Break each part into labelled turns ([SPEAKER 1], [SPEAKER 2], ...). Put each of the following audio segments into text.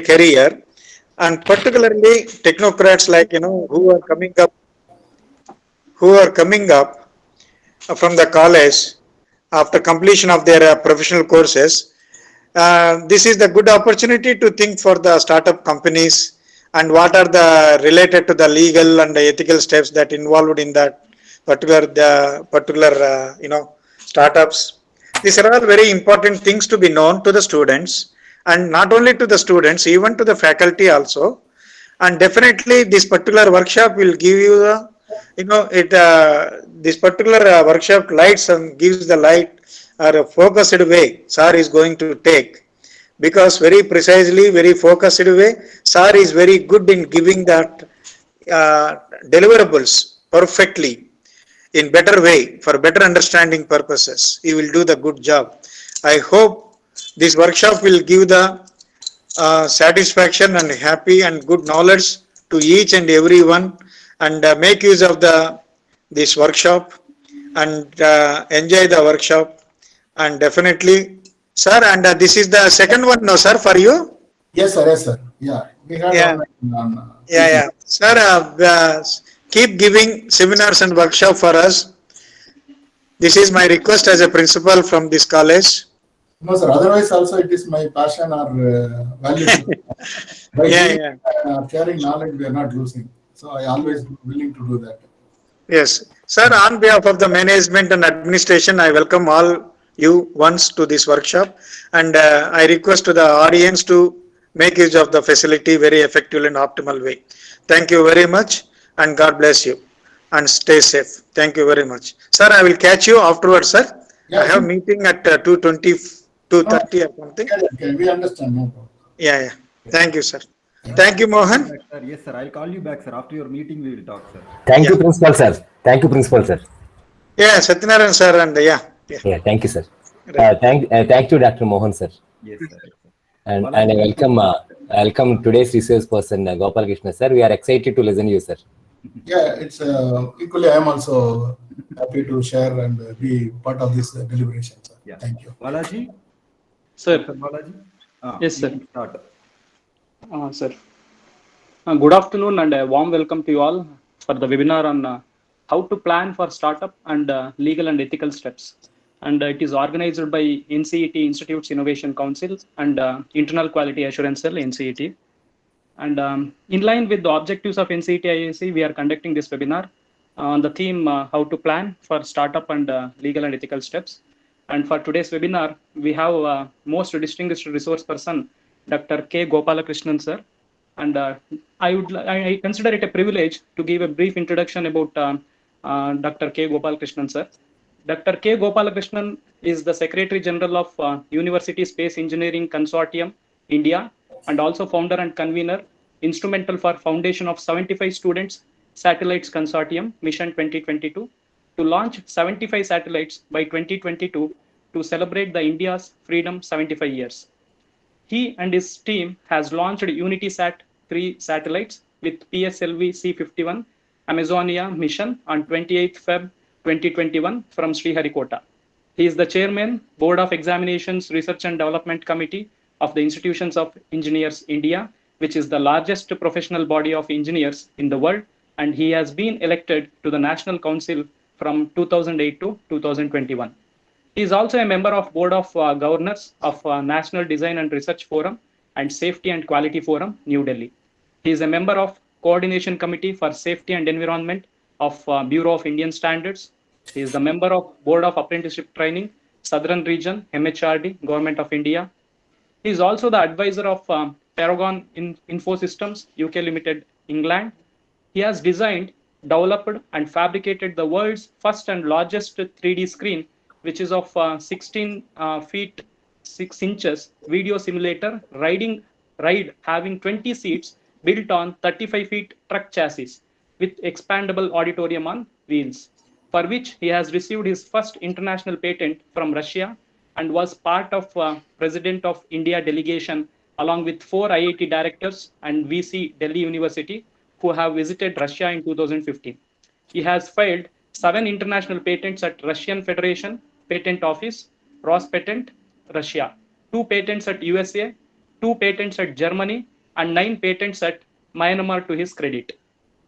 [SPEAKER 1] career, and particularly technocrats like who are coming up from the college after completion of their professional courses. This is the good opportunity to think for the startup companies and what are the related to the legal and the ethical steps that involved in that particular startups. These are all very important things to be known to the students, and not only to the students, even to the faculty also. And definitely this particular workshop will give you the it this particular workshop lights and gives the light or a focused way sir is going to take, because very precisely, very focused way, sir is very good in giving that uh, deliverables perfectly in better way for better understanding purposes. He will do the good job. I hope this workshop will give the satisfaction and happy and good knowledge to each and every one, and make use of the this workshop and enjoy the workshop. And definitely sir, and this is the second one, no sir, for you?
[SPEAKER 2] Yes, sir. Yes, sir. Yeah, we had
[SPEAKER 1] Yeah,
[SPEAKER 2] online on
[SPEAKER 1] yeah, sir, keep giving seminars and workshop for us. This is my request as a principal from this college.
[SPEAKER 2] No, sir. Otherwise, also it is my passion or value. By
[SPEAKER 1] Yeah,
[SPEAKER 2] giving
[SPEAKER 1] yeah.
[SPEAKER 2] sharing knowledge, we are not losing. So I always willing to do that.
[SPEAKER 1] Yes. Sir, on behalf of the management and administration, I welcome all you once to this workshop, and I request to the audience to make use of the facility very effectively and optimal way. Thank you very much, and God bless you, and stay safe. Thank you very much. Sir, I will catch you afterwards, sir. I
[SPEAKER 2] Yeah,
[SPEAKER 1] have
[SPEAKER 2] sure.
[SPEAKER 1] meeting at 2:20,
[SPEAKER 2] No,
[SPEAKER 1] 2:30 or something.
[SPEAKER 2] okay, we understand. No problem.
[SPEAKER 1] Yeah, yeah. Thank you, sir.
[SPEAKER 3] Yeah,
[SPEAKER 1] Thank you,
[SPEAKER 3] I'll call you
[SPEAKER 1] Mohan.
[SPEAKER 3] back, sir. Yes, sir. I'll call you back, sir. After your meeting, we will talk, sir.
[SPEAKER 4] Thank
[SPEAKER 1] Yeah.
[SPEAKER 4] you, Principal Sir. Thank you, Principal Sir.
[SPEAKER 1] Yeah, Satyanarayan, sir, and yeah, yeah.
[SPEAKER 4] Yeah, thank you, sir.
[SPEAKER 1] Right.
[SPEAKER 4] Thank you, Dr. Mohan, sir.
[SPEAKER 3] Yes, sir. Yes, sir.
[SPEAKER 4] And I
[SPEAKER 3] Balaji,
[SPEAKER 4] welcome today's resource person, Gopal Krishna, sir. We are excited to listen to you, sir.
[SPEAKER 2] Yeah, it's equally. I am also happy to share and be part of this deliberation, sir.
[SPEAKER 3] yeah.
[SPEAKER 2] Thank you.
[SPEAKER 3] Balaji,
[SPEAKER 5] Sir,
[SPEAKER 3] Dr. Balaji.
[SPEAKER 5] Yes,
[SPEAKER 3] You
[SPEAKER 5] sir.
[SPEAKER 3] can start.
[SPEAKER 5] Sir. Good afternoon and a warm welcome to you all for the webinar on how to plan for startup and legal and ethical steps. And it is organized by NCET Institutes Innovation Council and Internal Quality Assurance Cell, NCET. And in line with the objectives of NCET IAC, we are conducting this webinar on the theme how to plan for startup and legal and ethical steps. And for today's webinar, we have most distinguished resource person, Dr. K. Gopalakrishnan, sir. And I consider it a privilege to give a brief introduction about Dr. K. Gopalakrishnan, sir. Dr. K. Gopalakrishnan is the Secretary General of University Space Engineering Consortium, India, and also founder and convener, instrumental for foundation of 75 students satellites consortium, Mission 2022, to launch 75 satellites by 2022 to celebrate the India's freedom 75 years. He and his team has launched UnitySat 3 satellites with PSLV C-51 Amazonia mission on 28th Feb 2021 from Sriharikota. He is the chairman, Board of Examinations Research and Development Committee of the Institutions of Engineers India, which is the largest professional body of engineers in the world, and he has been elected to the National Council from 2008 to 2021. He is also a member of Board of Governors of National Design and Research Forum and Safety and Quality Forum, New Delhi. He is a member of Coordination Committee for Safety and Environment of Bureau of Indian Standards. He is the member of Board of Apprenticeship Training, Southern Region, MHRD, Government of India. He is also the advisor of Paragon Infosystems, UK Limited, England. He has designed, developed, and fabricated the world's first and largest 3D screen, which is of 16 feet 6 inches video simulator ride having 20 seats built on 35 feet truck chassis with expandable auditorium on wheels, for which he has received his first international patent from Russia and was part of President of India delegation along with 4 IIT directors and VC Delhi University who have visited Russia in 2015. He has filed 7 international patents at Russian Federation Patent Office, Rospatent, Russia, 2 patents at USA, 2 patents at Germany and 9 patents at Myanmar to his credit.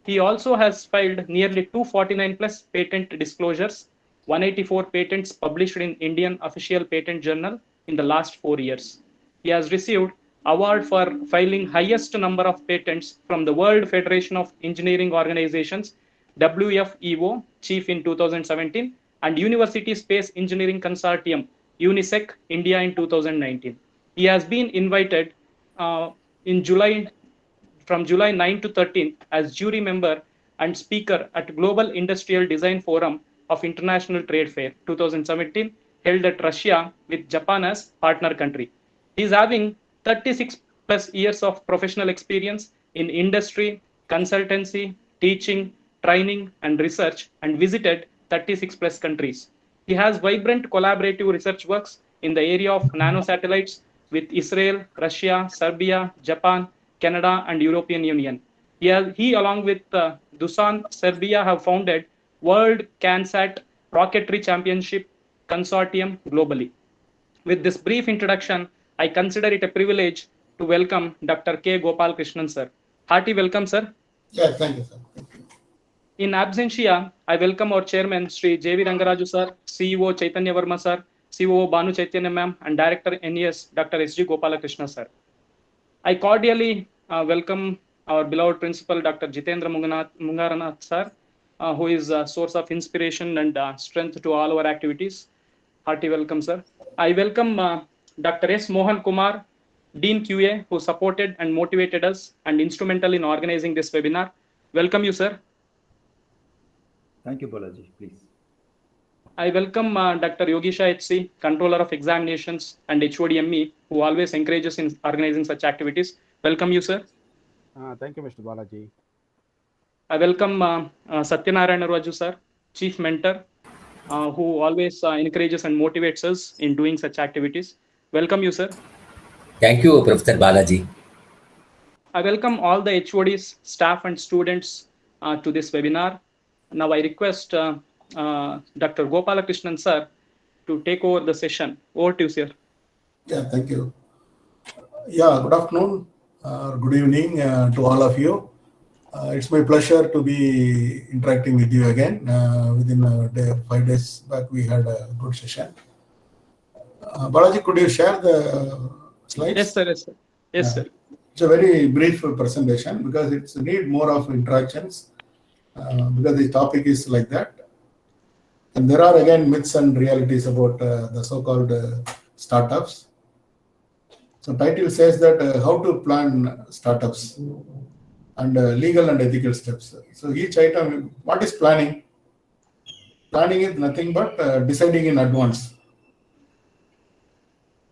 [SPEAKER 5] He also has filed nearly 249 plus patent disclosures, 184 patents published in Indian Official Patent Journal in the last 4 years. He has received award for filing highest number of patents from the World Federation of Engineering Organizations, WFEO, chief in 2017, and University Space Engineering Consortium, UNISEC, India in 2019. He has been invited in July from July 9 to 13 as jury member and speaker at Global Industrial Design Forum of International Trade Fair 2017 held at Russia with Japan as partner country. He is having 36 plus years of professional experience in industry, consultancy, teaching, training, and research, and visited 36 plus countries. He has vibrant collaborative research works in the area of nanosatellites with Israel, Russia, Serbia, Japan, Canada, and European Union. He along with Dusan, Serbia, have founded World CanSat Rocketry Championship Consortium globally. With this brief introduction, I consider it a privilege to welcome Dr. K. Gopal Krishnan, sir. Hearty welcome, sir.
[SPEAKER 2] Yeah, thank you, sir. Thank you.
[SPEAKER 5] In absentia, I welcome our chairman, Sri J.V. Rangaraju, sir, CEO Chaitanya Verma, sir, COO Banu Chaitanya, ma'am, and Director NES, Dr. S.G. Gopalakrishna, sir. I cordially welcome our beloved principal, Dr. Jitendra Mungaranath, sir, who is a source of inspiration and strength to all our activities. Hearty welcome, sir. I welcome Dr. S. Mohan Kumar, Dean QA, who supported and motivated us and instrumental in organizing this webinar. Welcome you, sir.
[SPEAKER 3] Thank you, Balaji. Please.
[SPEAKER 5] I welcome Dr. Yogisha HC, Controller of Examinations and HODME, who always encourages in organizing such activities. Welcome you, sir.
[SPEAKER 6] Thank you, Mr. Balaji.
[SPEAKER 5] I welcome Satyanarayana Raju, sir, Chief Mentor, who always encourages and motivates us in doing such activities. Welcome you, sir.
[SPEAKER 7] Thank you, Professor Balaji.
[SPEAKER 5] I welcome all the HODs, staff and students to this webinar. Now I request Dr. Gopalakrishnan, sir, to take over the session. Over to you, sir.
[SPEAKER 2] Yeah, thank you. Yeah, good afternoon, good evening to all of you. It's my pleasure to be interacting with you again. Within a day, 5 days back, we had a good session. Balaji, could you share the slides?
[SPEAKER 5] Yes, sir. Yes, sir. Yes, sir.
[SPEAKER 2] It's a very brief presentation because it's need more of interactions because the topic is like that. And there are again myths and realities about the so-called startups. So title says that how to plan startups and legal and ethical steps. So each item, what is planning? Planning is nothing but deciding in advance.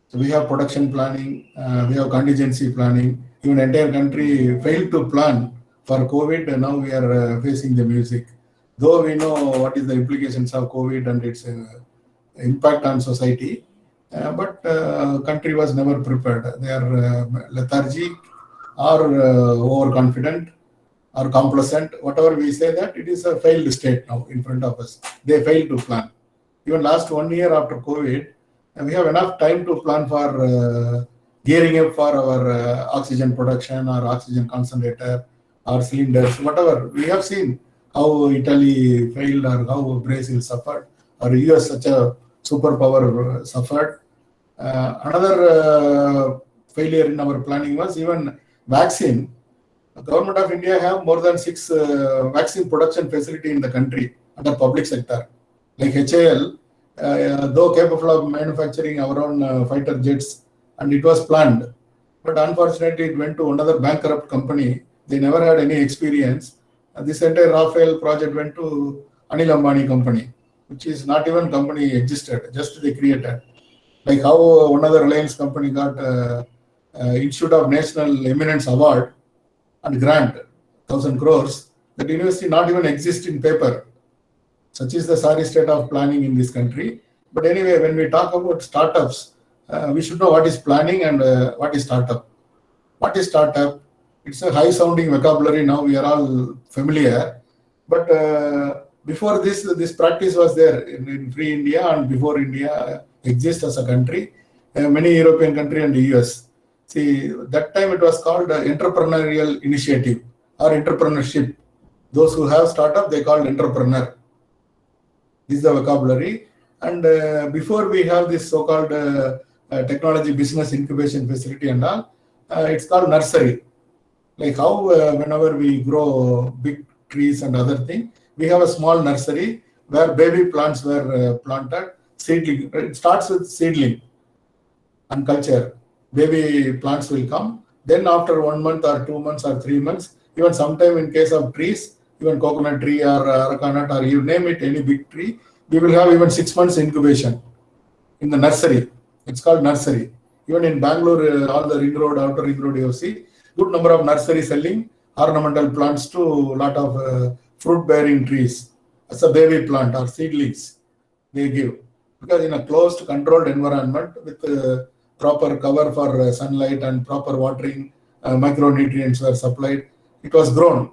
[SPEAKER 2] So we have production planning, we have contingency planning. Even entire country failed to plan for COVID, and now we are facing the music. Though we know what is the implications of COVID and its impact on society, but country was never prepared. They are lethargic or overconfident or complacent. Whatever we say, that it is a failed state now in front of us. They failed to plan. Even last 1 year after COVID, we have enough time to plan for gearing up for our oxygen production or oxygen concentrator or cylinders, whatever. We have seen how Italy failed or how Brazil suffered or US, such a superpower, suffered. Another failure in our planning was even vaccine. The government of India have more than 6 vaccine production facility in the country under public sector. Like HAL, though capable of manufacturing our own fighter jets, and it was planned. But unfortunately, it went to another bankrupt company. They never had any experience. This entire Rafale project went to Anil Ambani company, which is not even company existed, just they created. Like how one other Reliance company got Institute of National Eminence Award and grant, 1,000 crores. That university not even exists in paper. Such is the sorry state of planning in this country. But anyway, when we talk about startups, we should know what is planning and what is startup. What is startup? It's a high-sounding vocabulary. Now we are all familiar. But before this practice was there in free India and before India exists as a country, many European countries and the US. See, that time it was called entrepreneurial initiative or entrepreneurship. Those who have startup, they called entrepreneur. This is the vocabulary. And before we have this so-called technology business incubation facility and all, it's called nursery. Like how whenever we grow big trees and other thing, we have a small nursery where baby plants were planted. Seedling. It starts with seedling and culture. Baby plants will come. Then after 1 month or 2 months or 3 months, even sometime in case of trees, even coconut tree or aracanut or you name it, any big tree, we will have even 6 months incubation in the nursery. It's called nursery. Even in Bangalore, all the ring road, outer ring road, you see, good number of nursery selling ornamental plants to a lot of fruit-bearing trees as a baby plant or seedlings they give. Because in a closed, controlled environment with proper cover for sunlight and proper watering, micronutrients were supplied, it was grown.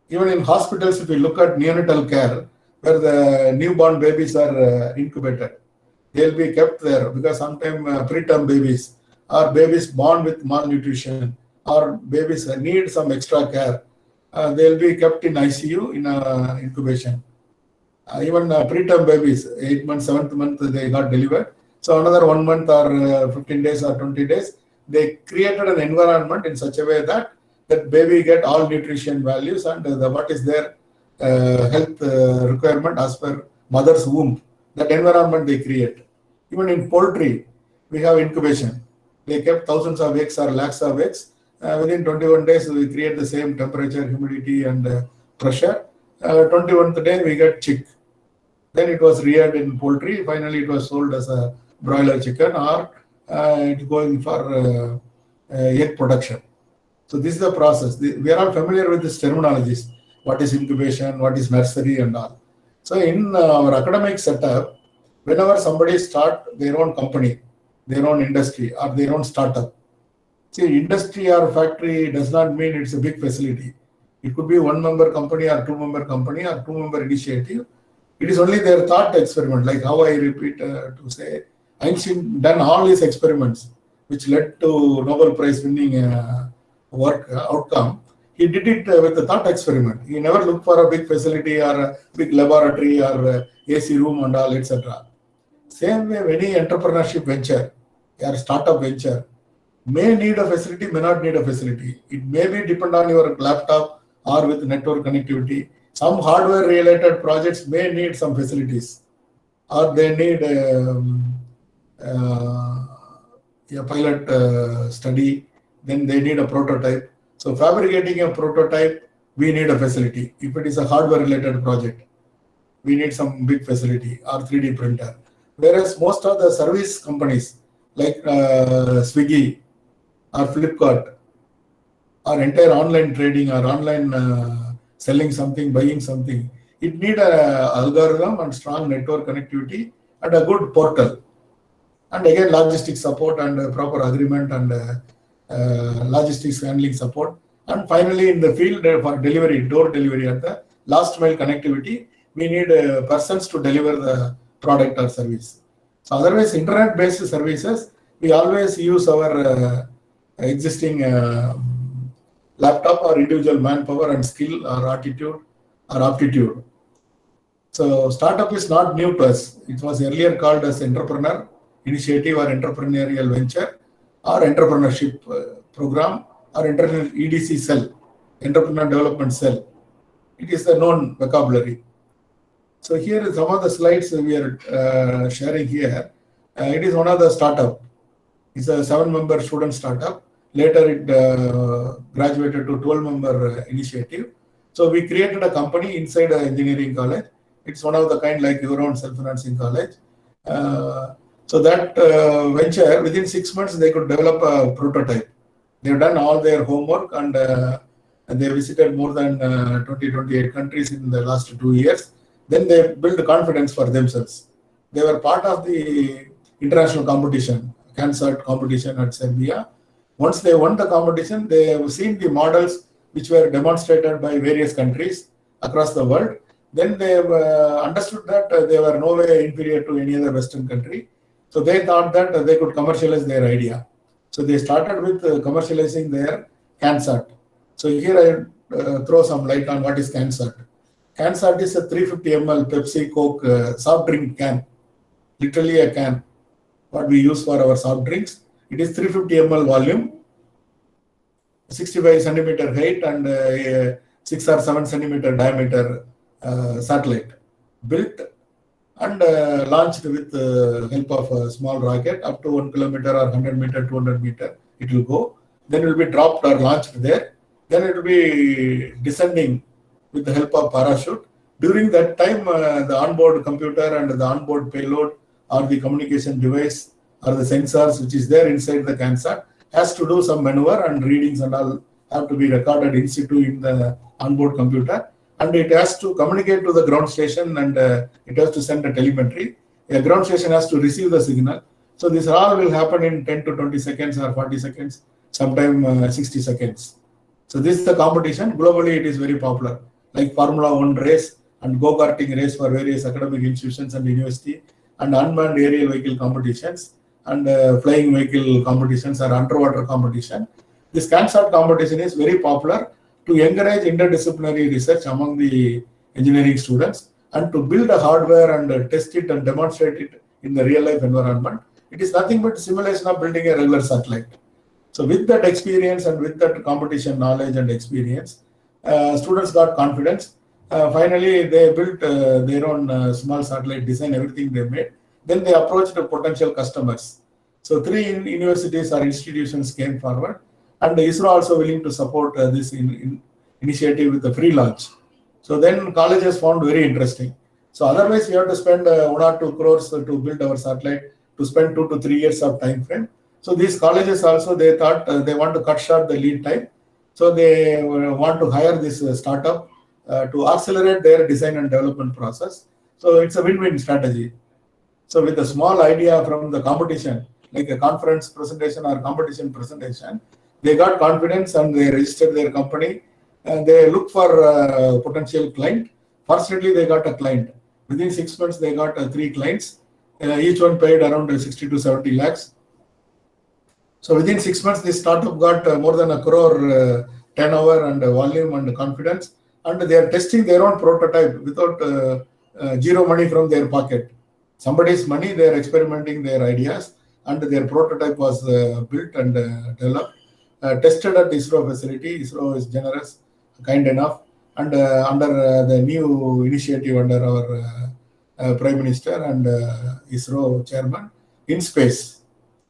[SPEAKER 2] Even in hospitals, if you look at neonatal care, where the newborn babies are incubated, they'll be kept there because sometimes preterm babies or babies born with malnutrition or babies need some extra care, they'll be kept in ICU in incubation. Even preterm babies, 8 months, 7th month, they got delivered. So another 1 month or 15 days or 20 days, they created an environment in such a way that that baby get all nutrition values and what is their health requirement as per mother's womb. That environment they create. Even in poultry, we have incubation. They kept thousands of eggs or lakhs of eggs. Within 21 days, we create the same temperature, humidity, and pressure. 21st day, we get chick. Then it was reared in poultry. Finally, it was sold as a broiler chicken or it's going for egg production. So this is the process. We are all familiar with these terminologies. What is incubation, what is nursery and all. So in our academic setup, whenever somebody start their own company, their own industry or their own startup, see, industry or factory does not mean it's a big facility. It could be 1-member company or 2-member company or 2-member initiative. It is only their thought experiment, like how I repeat to say, Einstein done all his experiments, which led to Nobel Prize winning work outcome. He did it with the thought experiment. He never looked for a big facility or a big laboratory or AC room and all, etc. Same way, any entrepreneurship venture or startup venture may need a facility, may not need a facility. It may be depend on your laptop or with network connectivity. Some hardware related projects may need some facilities or they need a pilot study, then they need a prototype. So fabricating a prototype, we need a facility. If it is a hardware related project, we need some big facility or 3D printer. Whereas most of the service companies like Swiggy or Flipkart or entire online trading or online selling something, buying something, it need a algorithm and strong network connectivity and a good portal. And again, logistics support and proper agreement and logistics handling support. And finally, in the field for delivery, door delivery at the last mile connectivity, we need persons to deliver the product or service. So otherwise, internet-based services, we always use our existing laptop or individual manpower and skill or attitude or aptitude. So startup is not new to us. It was earlier called as entrepreneur initiative or entrepreneurial venture or entrepreneurship program or EDC cell, entrepreneur development cell. It is a known vocabulary. So here is some of the slides we are sharing here. It is one of the startup. It's a 7-member student startup. Later it graduated to 12-member initiative. So we created a company inside an engineering college. It's one of the kind like your own self-financing college. So that venture, within 6 months, they could develop a prototype. They've done all their homework and they visited more than 28 countries in the last 2 years. Then they built confidence for themselves. They were part of the international competition, CANSAT competition at Serbia. Once they won the competition, they have seen the models which were demonstrated by various countries across the world. Then they understood that they were no way inferior to any other Western country. So they thought that they could commercialize their idea. So they started with commercializing their CANSAT. So here I throw some light on what is CANSAT. CANSAT is a 350 ml Pepsi Coke soft drink can, literally a can, what we use for our soft drinks. It is 350 ml volume, 65 centimeter height and 6 or 7 centimeter diameter satellite built and launched with help of a small rocket up to 1 kilometer or 100 meter, 200 meter. It will go. Then it will be dropped or launched there. Then it will be descending with the help of parachute. During that time, the onboard computer and the onboard payload or the communication device or the sensors which is there inside the CANSAT has to do some maneuver and readings and all have to be recorded in situ in the onboard computer. And it has to communicate to the ground station and it has to send a telemetry. A ground station has to receive the signal. So this all will happen in 10 to 20 seconds or 40 seconds, sometime 60 seconds. So this is the competition. Globally, it is very popular, like Formula One race and go-karting race for various academic institutions and university, and unmanned aerial vehicle competitions and flying vehicle competitions or underwater competition. This CANSAT competition is very popular to encourage interdisciplinary research among the engineering students and to build a hardware and test it and demonstrate it in the real life environment. It is nothing but simulation of building a regular satellite. So with that experience and with that competition knowledge and experience, students got confidence. Finally, they built their own small satellite design, everything they made. Then they approached the potential customers. So 3 universities or institutions came forward, and ISRO also willing to support this initiative with the free launch. So then colleges found very interesting. So otherwise, we have to spend 1 or 2 crores to build our satellite, to spend 2 to 3 years of time frame. So these colleges also, they thought they want to cut short the lead time. So they want to hire this startup to accelerate their design and development process. So it's a win-win strategy. So with a small idea from the competition, like a conference presentation or competition presentation, they got confidence and they registered their company and they look for a potential client. Fortunately, they got a client. Within 6 months, they got 3 clients. Each one paid around 60 to 70 lakhs. So within 6 months, this startup got more than 1 crore turnover and volume and confidence. And they are testing their own prototype without zero money from their pocket. Somebody's money, they are experimenting their ideas, and their prototype was built and developed, tested at ISRO facility. ISRO is generous, kind enough, and under the new initiative under our Prime Minister and ISRO chairman, in space,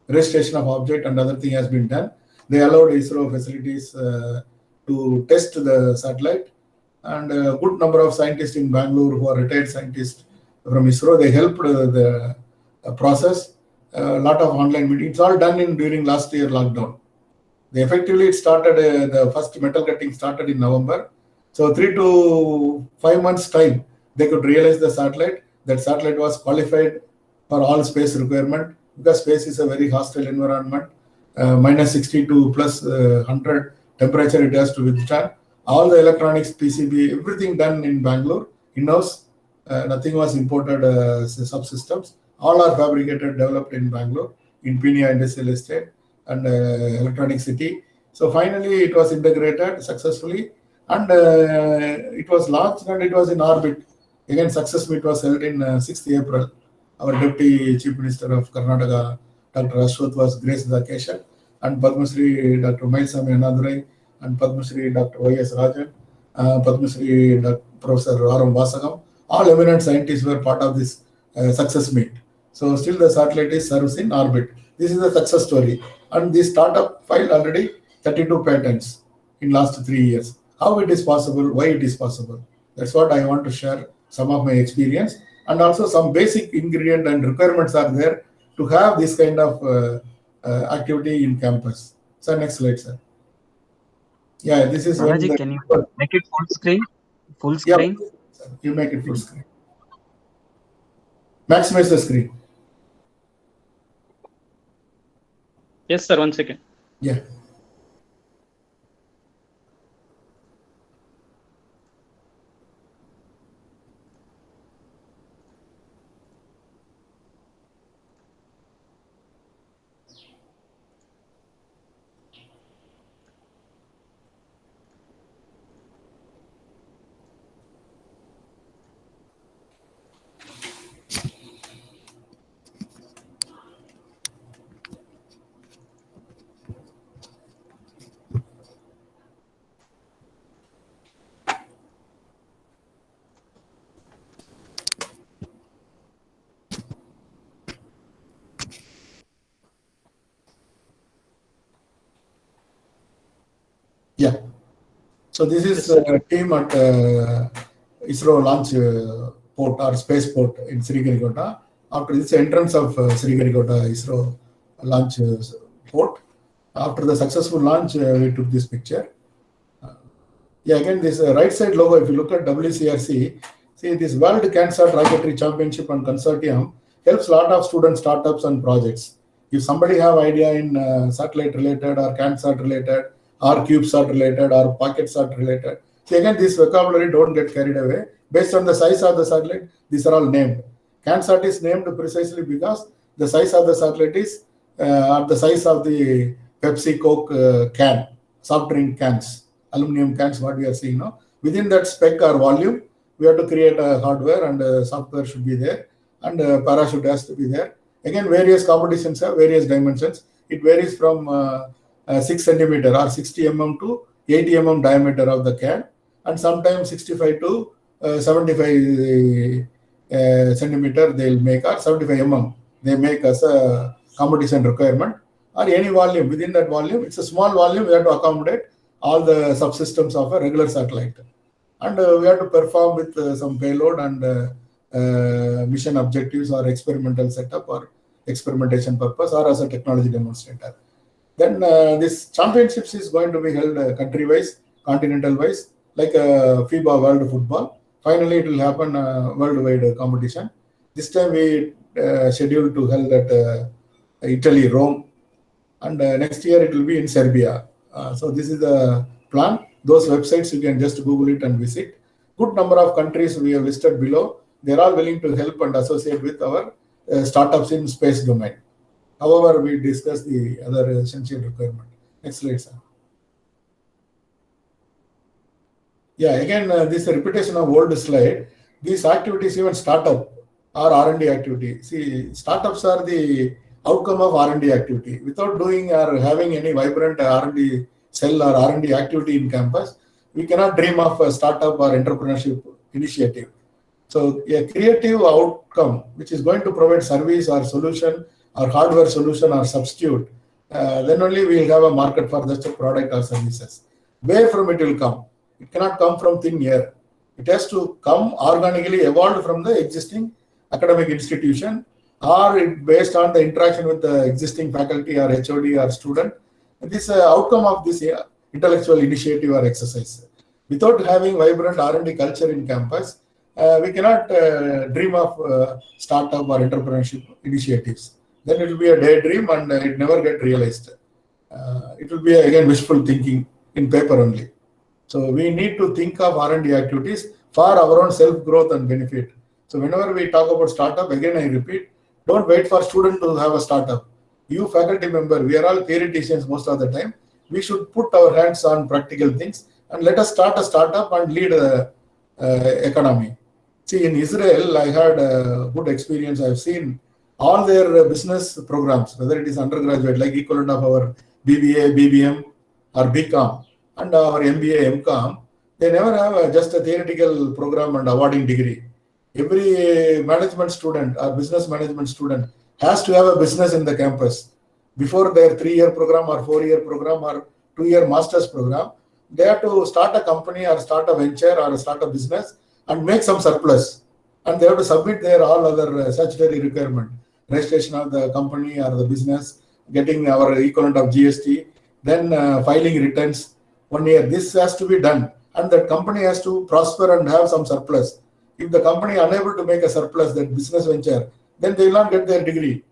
[SPEAKER 2] registration of object and other thing has been done. They allowed ISRO facilities to test the satellite, and a good number of scientists in Bangalore who are retired scientists from ISRO, they helped the process. A lot of online meetings, all done during last year lockdown. Effectively, it started, the first metal cutting started in November. So 3 to 5 months time, they could realize the satellite. That satellite was qualified for all space requirement, because space is a very hostile environment, minus 60 to plus 100 temperature it has to withstand. All the electronics, PCB, everything done in Bangalore, in-house. Nothing was imported subsystems. All are fabricated, developed in Bangalore, in Pinia Industrial Estate and Electronic City. So finally, it was integrated successfully, and it was launched and it was in orbit. Again, success meet was held in 6th April. Our Deputy Chief Minister of Karnataka, Dr. Ashwath, was graced the occasion, and Padma Shri Dr. Mailsamy Annadurai and Padma Shri Dr. Y.S. Rajan, Padma Shri Professor R.M. Vasagam, all eminent scientists were part of this success meet. So still the satellite is serves in orbit. This is a success story. And this startup filed already 32 patents in last 3 years. How it is possible, why it is possible. That's what I want to share some of my experience. And also some basic ingredient and requirements are there to have this kind of activity in campus. So next slide, sir. Yeah, this is when
[SPEAKER 8] Balaji, can you make it full screen? Full
[SPEAKER 2] yeah,
[SPEAKER 8] screen?
[SPEAKER 2] you make it full screen. Maximize the screen.
[SPEAKER 5] Yes, sir. 1 second.
[SPEAKER 2] Yeah. Yeah. So this is a team at ISRO launch port or space port in Sriharikota. After this entrance of Sriharikota ISRO launch port, after the successful launch, we took this picture. Yeah, again, this right side logo, if you look at WCRC, see this World CanSat Rocketry Championship and Consortium helps a lot of student startups and projects. If somebody have idea in satellite related or CanSat related or CubeSat related or PocketSat related, see again, this vocabulary don't get carried away. Based on the size of the satellite, these are all named. CanSat is named precisely because the size of the satellite is at the size of the Pepsi Coke can, soft drink cans. Aluminum cans, what we are seeing now. Within that spec or volume, we have to create a hardware and software should be there, and parachute has to be there. Again, various competitions have various dimensions. It varies from 6 centimeter or 60 mm to 80 mm diameter of the can, and sometimes 65 to 75 centimeter they'll make, or 75 mm they make as a competition requirement, or any volume. Within that volume, it's a small volume, we have to accommodate all the subsystems of a regular satellite, and we have to perform with some payload and mission objectives or experimental setup or experimentation purpose or as a technology demonstrator. Then this championships is going to be held country-wise, continental-wise, like FIBA World Football. Finally, it will happen worldwide competition. This time we scheduled to held at Italy, Rome, and next year it will be in Serbia. So this is the plan. Those websites you can just Google it and visit. Good number of countries we have listed below. They're all willing to help and associate with our startups in space domain. However, we discuss the other essential requirement. Next slide, sir. Yeah, again, this is a repetition of old slide. These activities, even startup or R&D activity. See, startups are the outcome of R&D activity. Without doing or having any vibrant R&D cell or R&D activity in campus, we cannot dream of a startup or entrepreneurship initiative. So a creative outcome, which is going to provide service or solution or hardware solution or substitute, then only we will have a market for such a product or services. Where from it will come? It cannot come from thin air. It has to come organically evolved from the existing academic institution, or it based on the interaction with the existing faculty or HOD or student. This outcome of this intellectual initiative or exercise. Without having vibrant R&D culture in campus, we cannot dream of startup or entrepreneurship initiatives. Then it will be a daydream and it never get realized. It will be again wishful thinking in paper only. So we need to think of R&D activities for our own self-growth and benefit. So whenever we talk about startup, again I repeat, don't wait for student to have a startup. You faculty member, we are all theoreticians most of the time. We should put our hands on practical things and let us start a startup and lead the economy. See, in Israel, I had a good experience. I've seen all their business programs, whether it is undergraduate, like equivalent of our BBA, BBM, or BCom, and our MBA, MCom, they never have just a theoretical program and awarding degree. Every management student or business management student has to have a business in the campus. Before their 3-year program or 4-year program or 2-year master's program, they have to start a company or start a venture or start a business and make some surplus. And they have to submit their all other statutory requirement, registration of the company or the business, getting our equivalent of GST, then filing returns 1 year. This has to be done. And that company has to prosper and have some surplus. If the company unable to make a surplus, that business venture, then they will not get their degree.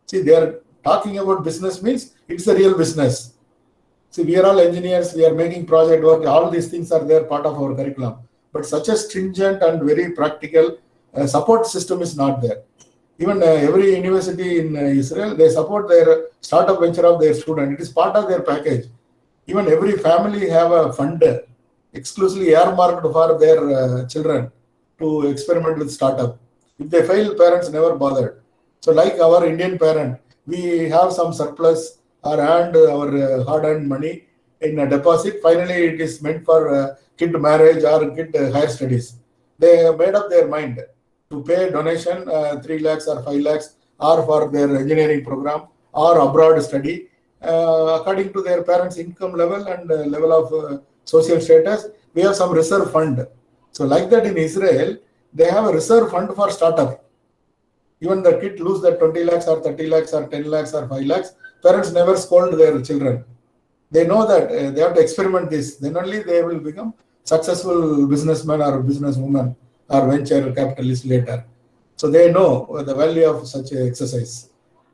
[SPEAKER 2] See, they are talking about business means it's a real business. See, we are all engineers, we are making project work, all these things are there, part of our curriculum. But such a stringent and very practical support system is not there. Even every university in Israel, they support their startup venture of their student. It is part of their package. Even every family have a fund exclusively earmarked for their children to experiment with startup. If they fail, parents never bothered. So like our Indian parent, we have some surplus or earned our hard-earned money in a deposit. Finally, it is meant for kid marriage or kid higher studies. They have made up their mind to pay donation 3 lakhs or 5 lakhs or for their engineering program or abroad study. according to their parents' income level and level of social status. We have some reserve fund. So like that in Israel, they have a reserve fund for startup. Even the kid lose that 20 lakhs or 30 lakhs or 10 lakhs or 5 lakhs, parents never scold their children. They know that they have to experiment this. Then only they will become successful businessman or businesswoman or venture capitalist later. So they know the value of such an exercise.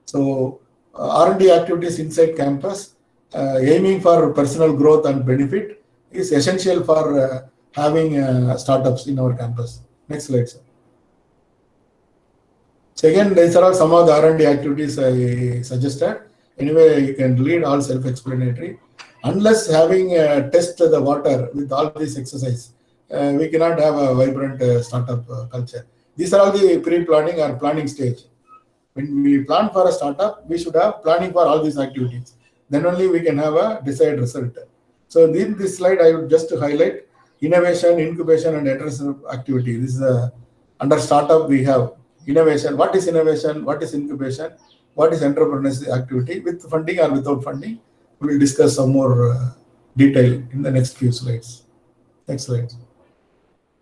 [SPEAKER 2] So R&D activities inside campus, aiming for personal growth and benefit is essential for having startups in our campus. Next slide, sir. So again, these are some of the R&D activities I suggested. Anyway, you can read, all self-explanatory. Unless having test the water with all these exercise, we cannot have a vibrant startup culture. These are all the pre-planning or planning stage. When we plan for a startup, we should have planning for all these activities. Then only we can have a desired result. So in this slide, I would just highlight innovation, incubation, and entrepreneurship activity. This is under startup we have innovation. What is innovation? What is incubation? What is entrepreneurship activity? With funding or without funding? We will discuss some more detail in the next few slides. Next slide.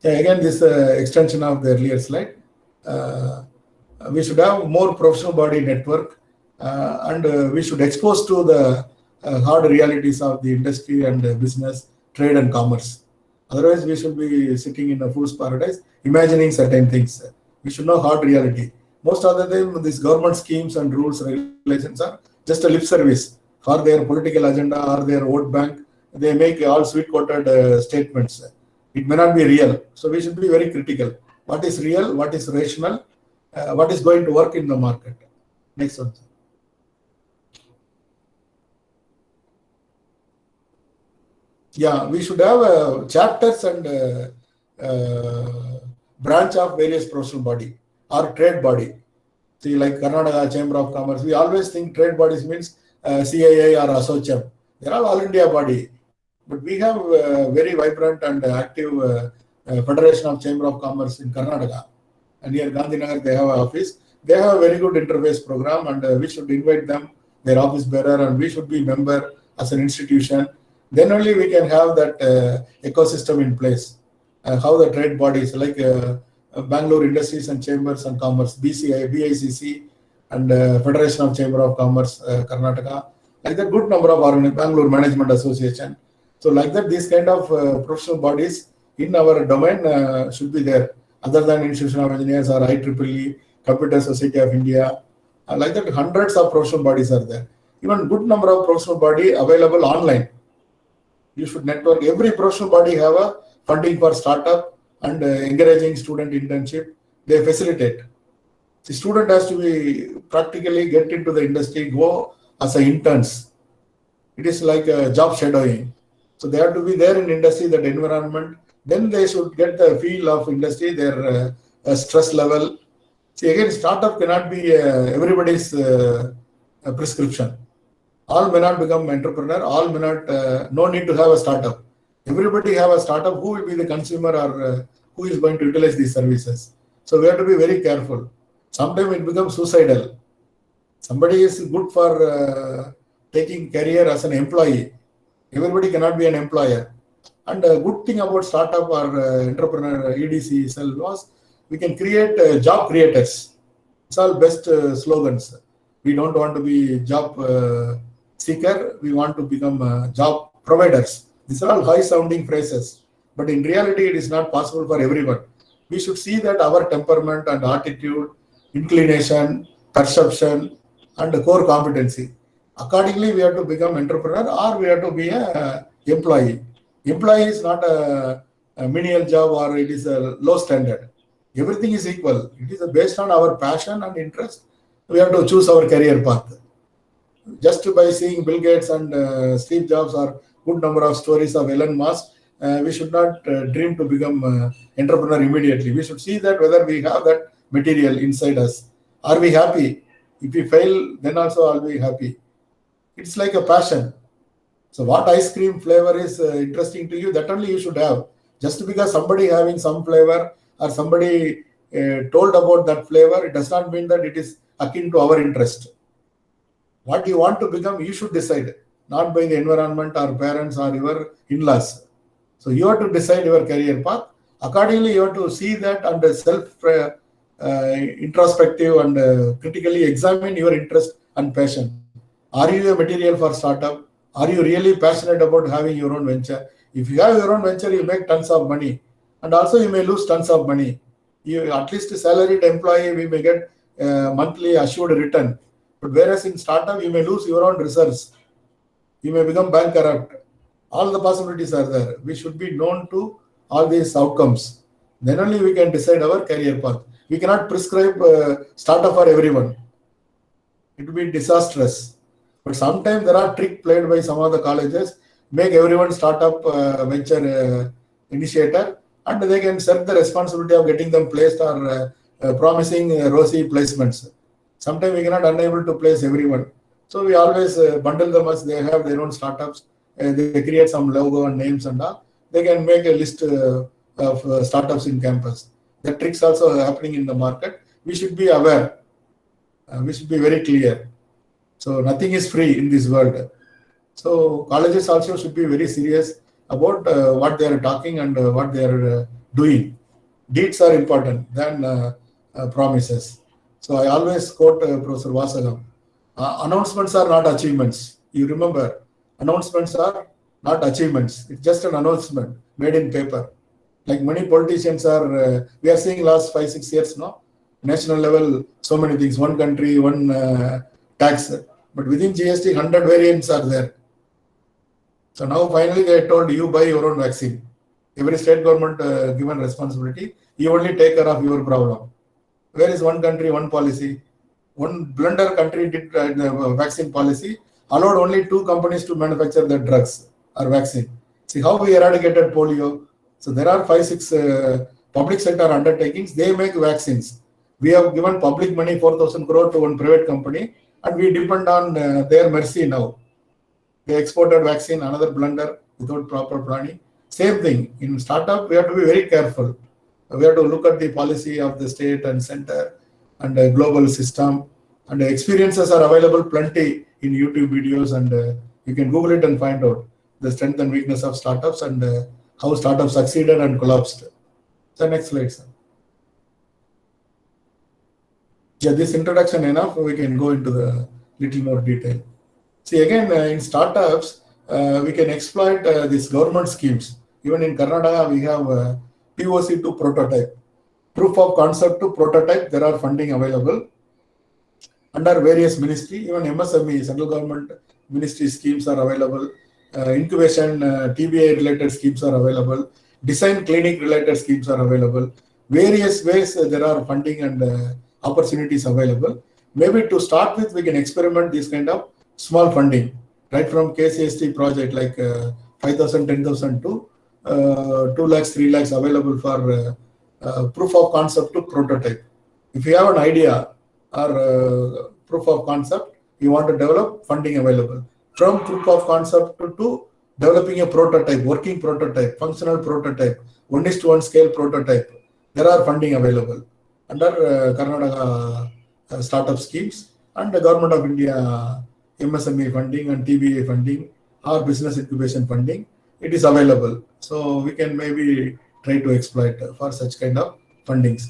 [SPEAKER 2] Yeah, again, this extension of the earlier slide. We should have more professional body network and we should expose to the hard realities of the industry and business, trade and commerce. Otherwise, we should be sitting in a fool's paradise, imagining certain things. We should know hard reality. Most of the time, these government schemes and rules, regulations are just a lip service for their political agenda or their vote bank. They make all sweet-coated statements. It may not be real. So we should be very critical. What is real? What is rational? What is going to work in the market? Next one. Yeah, we should have chapters and branch of various professional body or trade body. See, like Karnataka Chamber of Commerce, we always think trade bodies means CII or ASSOCHAM. They're all India body. But we have a very vibrant and active Federation of Chamber of Commerce in Karnataka. And here Gandhinagar, they have an office. They have a very good interface program and we should invite them, their office bearer, and we should be member as an institution. Then only we can have that ecosystem in place. How the trade bodies like Bangalore Industries and Chambers and Commerce, BCI, BICC, and Federation of Chamber of Commerce, Karnataka, like that good number of Bangalore Management Association. So like that, these kind of professional bodies in our domain should be there, other than Institution of Engineers or IEEE, Computer Society of India. Like that, hundreds of professional bodies are there. Even good number of professional body available online. You should network. Every professional body have a funding for startup and encouraging student internship. They facilitate. The student has to be practically get into the industry, go as an interns. It is like a job shadowing. So they have to be there in industry, that environment. Then they should get the feel of industry, their stress level. See, again, startup cannot be everybody's prescription. All may not become entrepreneur. All may not. No need to have a startup. Everybody have a startup. Who will be the consumer or who is going to utilize these services? So we have to be very careful. Sometimes it becomes suicidal. Somebody is good for taking career as an employee. Everybody cannot be an employer. And a good thing about startup or entrepreneur EDC cell was we can create job creators. It's all best slogans. We don't want to be job seeker. We want to become job providers. These are all high sounding phrases. But in reality, it is not possible for everyone. We should see that our temperament and attitude, inclination, perception, and core competency. Accordingly, we have to become entrepreneur or we have to be a employee. Employee is not a menial job or it is a low standard. Everything is equal. It is based on our passion and interest. We have to choose our career path. Just by seeing Bill Gates and Steve Jobs or good number of stories of Elon Musk, we should not dream to become entrepreneur immediately. We should see that whether we have that material inside us. Are we happy? If we fail, then also I'll be happy. It's like a passion. So what ice cream flavor is interesting to you, that only you should have. Just because somebody having some flavor or somebody told about that flavor, it does not mean that it is akin to our interest. What you want to become, you should decide, not by the environment or parents or your in-laws. So you have to decide your career path. Accordingly, you have to see that and introspective and critically examine your interest and passion. Are you a material for startup? Are you really passionate about having your own venture? If you have your own venture, you make tons of money, and also you may lose tons of money. You at least a salaried employee, we may get monthly assured return. But whereas in startup, you may lose your own reserves. You may become bankrupt. All the possibilities are there. We should be known to all these outcomes. Then only we can decide our career path. We cannot prescribe startup for everyone. It will be disastrous. But sometimes there are tricks played by some of the colleges, make everyone startup venture initiator, and they can set the responsibility of getting them placed or promising rosy placements. Sometimes we cannot unable to place everyone. So we always bundle them as they have their own startups. They create some logo and names and all. They can make a list of startups in campus. The tricks also happening in the market. We should be aware. We should be very clear. So nothing is free in this world. So colleges also should be very serious about what they are talking and what they are doing. Deeds are important than promises. So I always quote Professor Vasagam. Announcements are not achievements. You remember, announcements are not achievements. It's just an announcement made in paper. Like many politicians are, we are seeing last 5-6 years now, national level, so many things, one country, one tax. But within GST, 100 variants are there. So now finally they told you buy your own vaccine. Every state government given responsibility, you only take care of your problem. Where is one country, one policy? One blunder country did the vaccine policy, allowed only 2 companies to manufacture the drugs or vaccine. See how we eradicated polio. So there are 5-6 public sector undertakings, they make vaccines. We have given public money 4,000 crore to one private company, and we depend on their mercy now. They exported vaccine, another blunder without proper planning. Same thing, in startup, we have to be very careful. We have to look at the policy of the state and center and the global system. And the experiences are available plenty in YouTube videos, and you can Google it and find out the strength and weakness of startups and how startups succeeded and collapsed. So next slide, sir. Yeah, this introduction enough, we can go into the little more detail. See again, in startups, we can exploit these government schemes. Even in Karnataka, we have POC to prototype. Proof of concept to prototype, there are funding available. Under various ministry, even MSME, central government ministry schemes are available. Incubation, TBI related schemes are available. Design clinic related schemes are available. Various ways there are funding and opportunities available. Maybe to start with, we can experiment this kind of small funding, right from KCST project like 5,000, 10,000 to 2 lakhs, 3 lakhs available for proof of concept to prototype. If you have an idea or proof of concept, you want to develop, funding available. From proof of concept to developing a prototype, working prototype, functional prototype, 1:1 scale prototype, there are funding available under Karnataka startup schemes and the Government of India MSME funding and TBA funding or business incubation funding. It is available. So we can maybe try to exploit for such kind of fundings.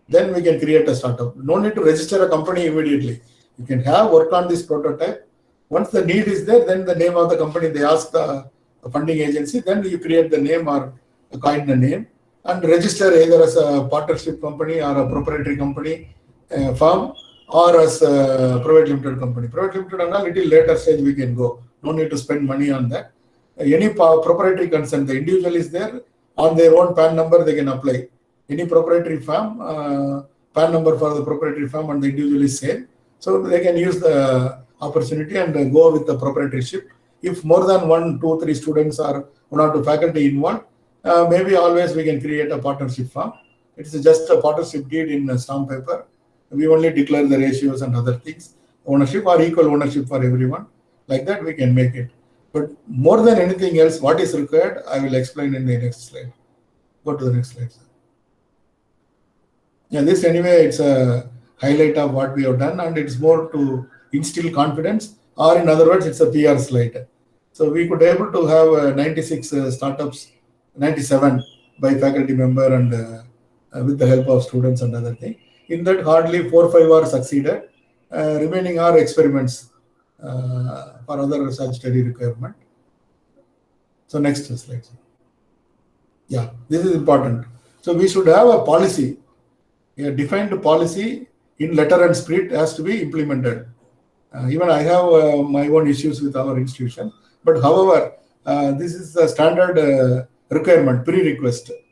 [SPEAKER 2] Then we can create a startup. No need to register a company immediately. You can have work on this prototype. Once the need is there, then the name of the company, they ask the funding agency, then you create the name or coin the name and register either as a partnership company or a proprietary company firm or as a private limited company. Private limited on a little later stage we can go. No need to spend money on that. Any proprietary consent, the individual is there, on their own PAN number they can apply. Any proprietary firm, PAN number for the proprietary firm and the individual is same. So they can use the opportunity and go with the proprietorship. If more than 1, 2, 3 students or 1 or 2 faculty involved, maybe always we can create a partnership firm. It is just a partnership deed in stamp paper. We only declare the ratios and other things. Ownership or equal ownership for everyone. Like that we can make it. But more than anything else, what is required, I will explain in the next slide. Go to the next slide, sir. Yeah, this anyway, it's a highlight of what we have done, and it's more to instill confidence, or in other words, it's a PR slide. So we could able to have 96 startups, 97 by faculty member and with the help of students and other thing. In that, hardly 4 or 5 are succeeded. Remaining are experiments for other research study requirement. So next slide. Yeah, this is important. So we should have a policy, a defined policy in letter and spirit has to be implemented. Even I have my own issues with our institution, but however, this is a standard requirement, prerequisite.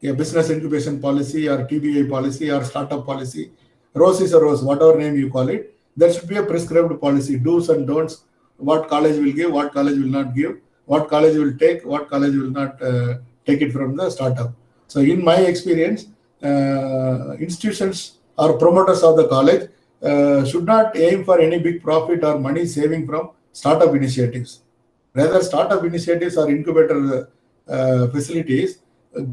[SPEAKER 2] A business incubation policy or TBI policy or startup policy, rose is a rose, whatever name you call it, there should be a prescribed policy, do's and don'ts, what college will give, what college will not give, what college will take, what college will not take it from the startup. So in my experience, institutions or promoters of the college should not aim for any big profit or money saving from startup initiatives. Rather, startup initiatives or incubator facilities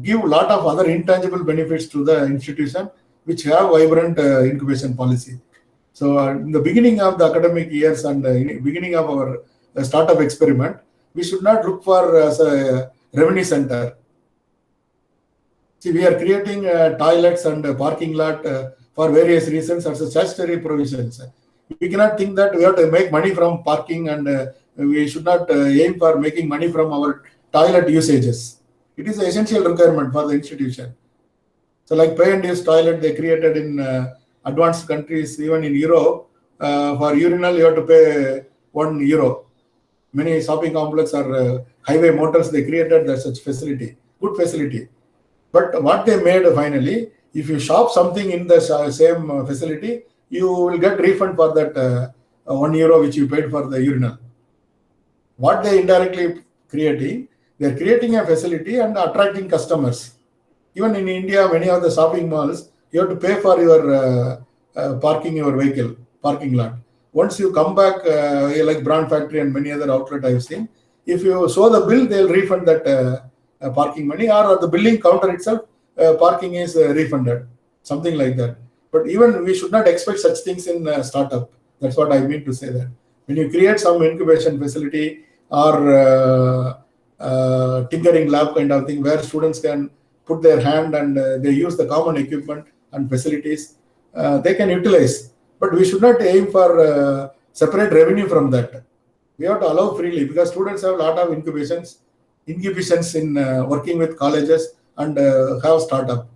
[SPEAKER 2] give a lot of other intangible benefits to the institution which have vibrant incubation policy. So in the beginning of the academic years and beginning of our startup experiment, we should not look for a revenue center. See, we are creating toilets and parking lot for various reasons as a statutory provisions. We cannot think that we have to make money from parking and we should not aim for making money from our toilet usages. It is an essential requirement for the institution. So like pay and use toilet they created in advanced countries, even in Europe, for urinal you have to pay €1. Many shopping complexes or highway motors, they created such facility, good facility. But what they made finally, if you shop something in the same facility, you will get refund for that €1 which you paid for the urinal. What they indirectly creating, they are creating a facility and attracting customers. Even in India, many of the shopping malls, you have to pay for your parking your vehicle, parking lot. Once you come back, like Brand Factory and many other outlets I've seen, if you show the bill, they'll refund that parking money, or at the billing counter itself, parking is refunded, something like that. But even we should not expect such things in startup. That's what I mean to say that. When you create some incubation facility or tinkering lab kind of thing where students can put their hand and they use the common equipment and facilities, they can utilize. But we should not aim for separate revenue from that. We have to allow freely because students have a lot of incubations in working with colleges and have startup.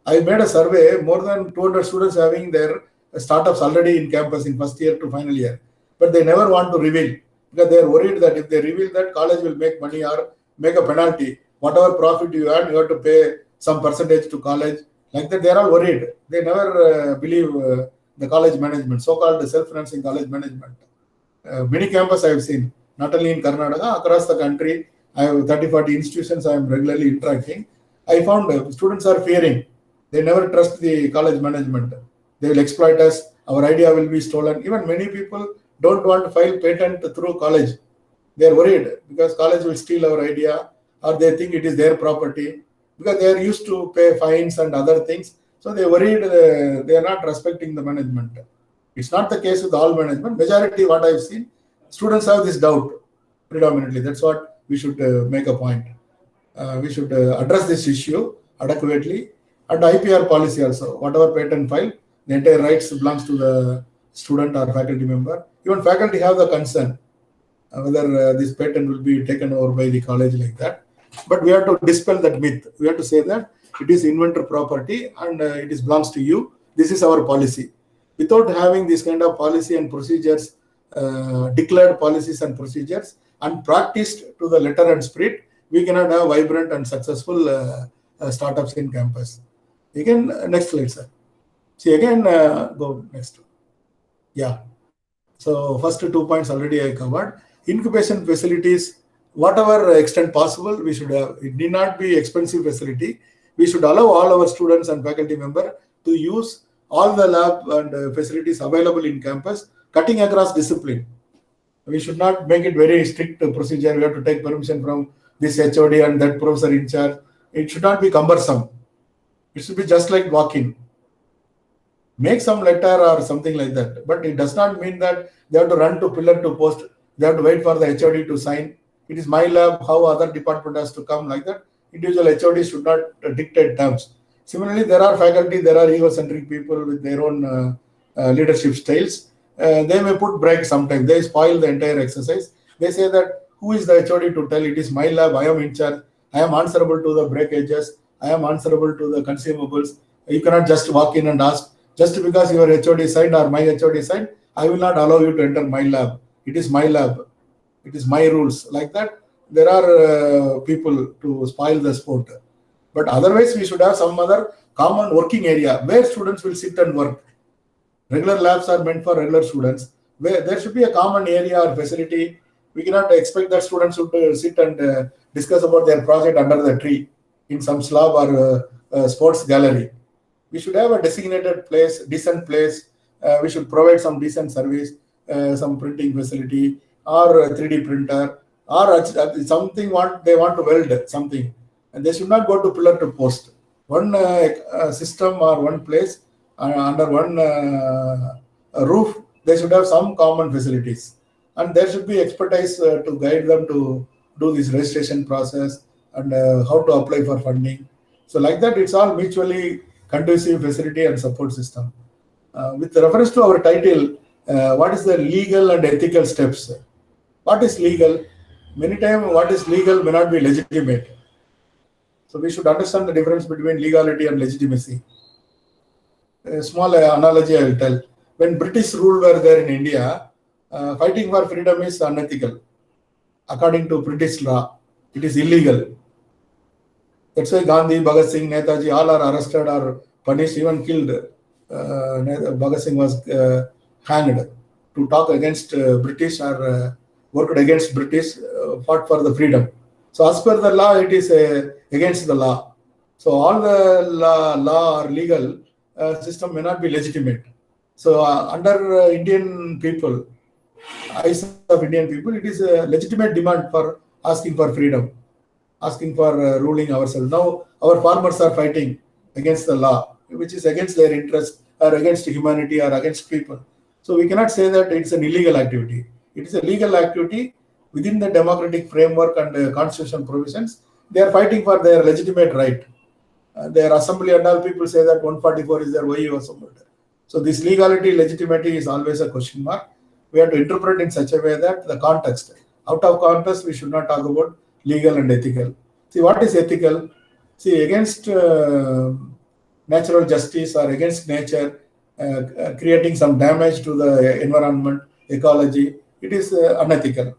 [SPEAKER 2] I made a survey, more than 200 students having their startups already in campus in first year to final year. But they never want to reveal because they are worried that if they reveal that, college will make money or make a penalty. Whatever profit you earn, you have to pay some percentage to college. Like that, they are all worried. They never believe the college management, so-called self-financing college management. Many campuses I have seen, not only in Karnataka, across the country. I have 30-40 institutions I am regularly interacting. I found students are fearing. They never trust the college management. They will exploit us. Our idea will be stolen. Even many people don't want to file patent through college. They are worried because college will steal our idea or they think it is their property because they are used to pay fines and other things. So they are worried they are not respecting the management. It's not the case with all management. Majority, what I've seen, students have this doubt predominantly. That's what we should make a point. We should address this issue adequately. And IPR policy also, whatever patent file, the entire rights belongs to the student or faculty member. Even faculty have the concern whether this patent will be taken over by the college like that. But we have to dispel that myth. We have to say that it is inventor property and it belongs to you. This is our policy. Without having this kind of policy and procedures, declared policies and procedures, and practiced to the letter and spirit, we cannot have vibrant and successful startups in campus. Again, next slide, sir. See, again, go next. Yeah. So first 2 points already I covered. Incubation facilities, whatever extent possible, we should have. It need not be expensive facility. We should allow all our students and faculty members to use all the lab and facilities available in campus, cutting across discipline. We should not make it very strict procedure. We have to take permission from this HOD and that professor in charge. It should not be cumbersome. It should be just like walking. make some letter or something like that. But it does not mean that they have to run to pillar to post. They have to wait for the HOD to sign. It is my lab, how other department has to come like that. Individual HOD should not dictate terms. Similarly, there are faculty, there are egocentric people with their own leadership styles. They may put break sometimes. They spoil the entire exercise. They say that who is the HOD to tell? It is my lab. I am in charge. I am answerable to the breakages. I am answerable to the consumables. You cannot just walk in and ask, just because your HOD signed or my HOD signed, I will not allow you to enter my lab. It is my lab. It is my rules. Like that, there are people to spoil the sport. But otherwise, we should have some other common working area where students will sit and work. Regular labs are meant for regular students. Where there should be a common area or facility. We cannot expect that students should sit and discuss about their project under the tree in some slab or sports gallery. We should have a designated place, decent place. We should provide some decent service, some printing facility or a 3D printer or something they want to weld something. And they should not go to pillar to post. One system or one place under one roof, they should have some common facilities. And there should be expertise to guide them to do this registration process and how to apply for funding. So like that, it's all mutually conducive facility and support system. With reference to our title, what is the legal and ethical steps? What is legal? Many times what is legal may not be legitimate. So we should understand the difference between legality and legitimacy. A small analogy I will tell. When British rule were there in India, fighting for freedom is unethical. According to British law, it is illegal. That's why Gandhi, Bhagat Singh, Netaji, all are arrested or punished, even killed. Bhagat Singh was hanged to talk against British or worked against British, fought for the freedom. So as per the law, it is against the law. So all the law or legal system may not be legitimate. So under Indian people, eyes of Indian people, it is a legitimate demand for asking for freedom, asking for ruling ourselves. Now our farmers are fighting against the law, which is against their interest or against humanity or against people. So we cannot say that it's an illegal activity. It is a legal activity within the democratic framework and constitutional provisions. They are fighting for their legitimate right. Their assembly and all people say that 144 is their way or something. So this legality, legitimacy is always a question mark. We have to interpret in such a way that the context. Out of context, we should not talk about legal and ethical. See, what is ethical? See, against natural justice or against nature, creating some damage to the environment, ecology, it is unethical,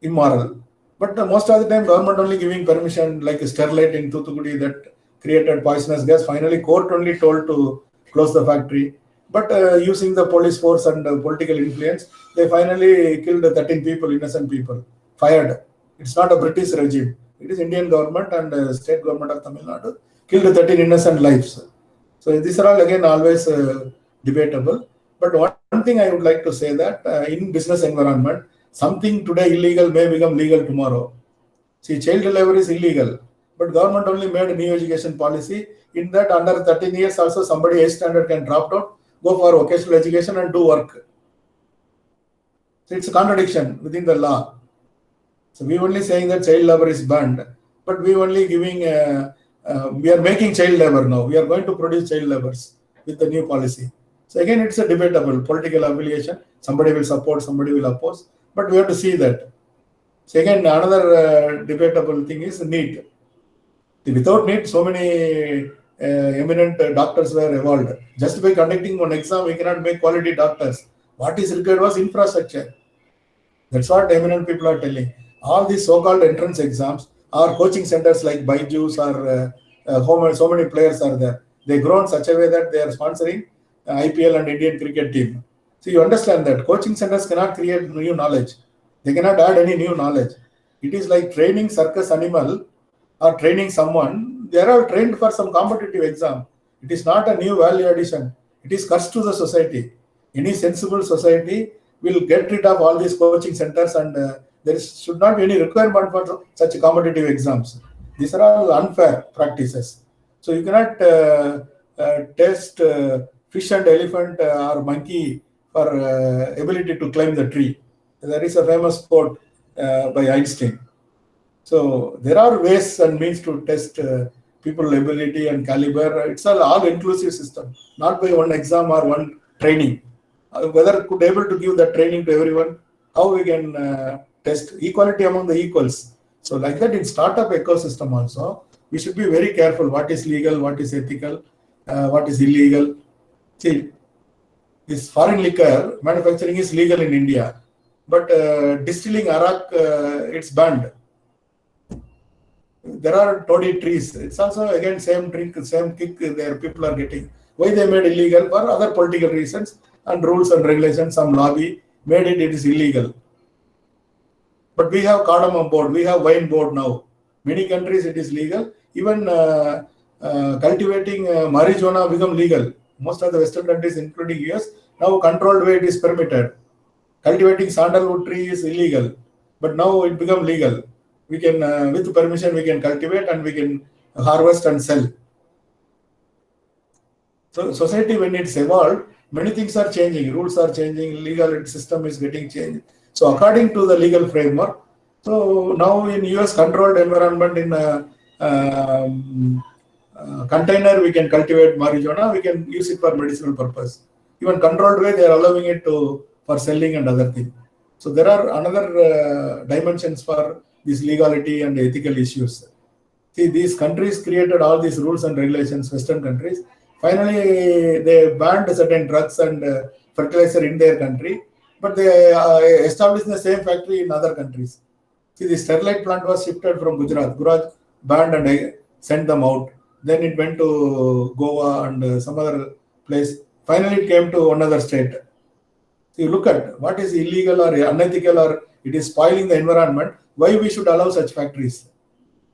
[SPEAKER 2] immoral. But most of the time, government only giving permission, like Sterlite in Thoothukudi that created poisonous gas. Finally, court only told to close the factory. But using the police force and political influence, they finally killed 13 people, innocent people, fired. It's not a British regime. It is Indian government and state government of Tamil Nadu killed 13 innocent lives. So these are all again always debatable. But one thing I would like to say that in business environment, something today illegal may become legal tomorrow. See, child labor is illegal, but government only made a new education policy. In that, under 13 years also somebody 8th standard can drop out, go for vocational education and do work. So it's a contradiction within the law. So we only saying that child labor is banned, but we only giving, we are making child labor now. We are going to produce child labors with the new policy. So again, it's a debatable political affiliation. Somebody will support, somebody will oppose, but we have to see that. So again, another debatable thing is NEET. Without NEET, so many eminent doctors were evolved. Just by conducting one exam, we cannot make quality doctors. What is required was infrastructure. That's what eminent people are telling. All these so-called entrance exams are coaching centers like Byju's or so many players are there. They grow in such a way that they are sponsoring IPL and Indian cricket team. So you understand that coaching centers cannot create new knowledge. They cannot add any new knowledge. It is like training circus animal or training someone. They are all trained for some competitive exam. It is not a new value addition. It is cost to the society. Any sensible society will get rid of all these coaching centers and there should not be any requirement for such competitive exams. These are all unfair practices. So you cannot test fish and elephant or monkey for ability to climb the tree. There is a famous quote by Einstein. So there are ways and means to test people ability and caliber. It's an all-inclusive system, not by one exam or one training. Whether could able to give that training to everyone, how we can test equality among the equals. So like that in startup ecosystem also, we should be very careful what is legal, what is ethical, what is illegal. See, this foreign liquor manufacturing is legal in India, but distilling arak, it's banned. There are toddy trees. It's also again same drink, same kick there people are getting. Why they made illegal? For other political reasons and rules and regulations, some lobby made it is illegal. But we have cardamom board, we have wine board now. Many countries it is legal. Even cultivating marijuana become legal. Most of the Western countries, including US, now controlled way it is permitted. Cultivating sandalwood tree is illegal, but now it become legal. We can, with permission, we can cultivate and we can harvest and sell. So society, when it's evolved, many things are changing. Rules are changing. Legal system is getting changed. So according to the legal framework, so now in US controlled environment in container, we can cultivate marijuana. We can use it for medicinal purpose. Even controlled way, they are allowing it for selling and other things. So there are another dimensions for this legality and ethical issues. See, these countries created all these rules and regulations, Western countries. Finally, they banned certain drugs and fertilizer in their country, but they established the same factory in other countries. See, the Sterlite plant was shifted from Gujarat. Gujarat banned and sent them out. Then it went to Goa and some other place. Finally, it came to another state. So you look at what is illegal or unethical or it is spoiling the environment. Why we should allow such factories?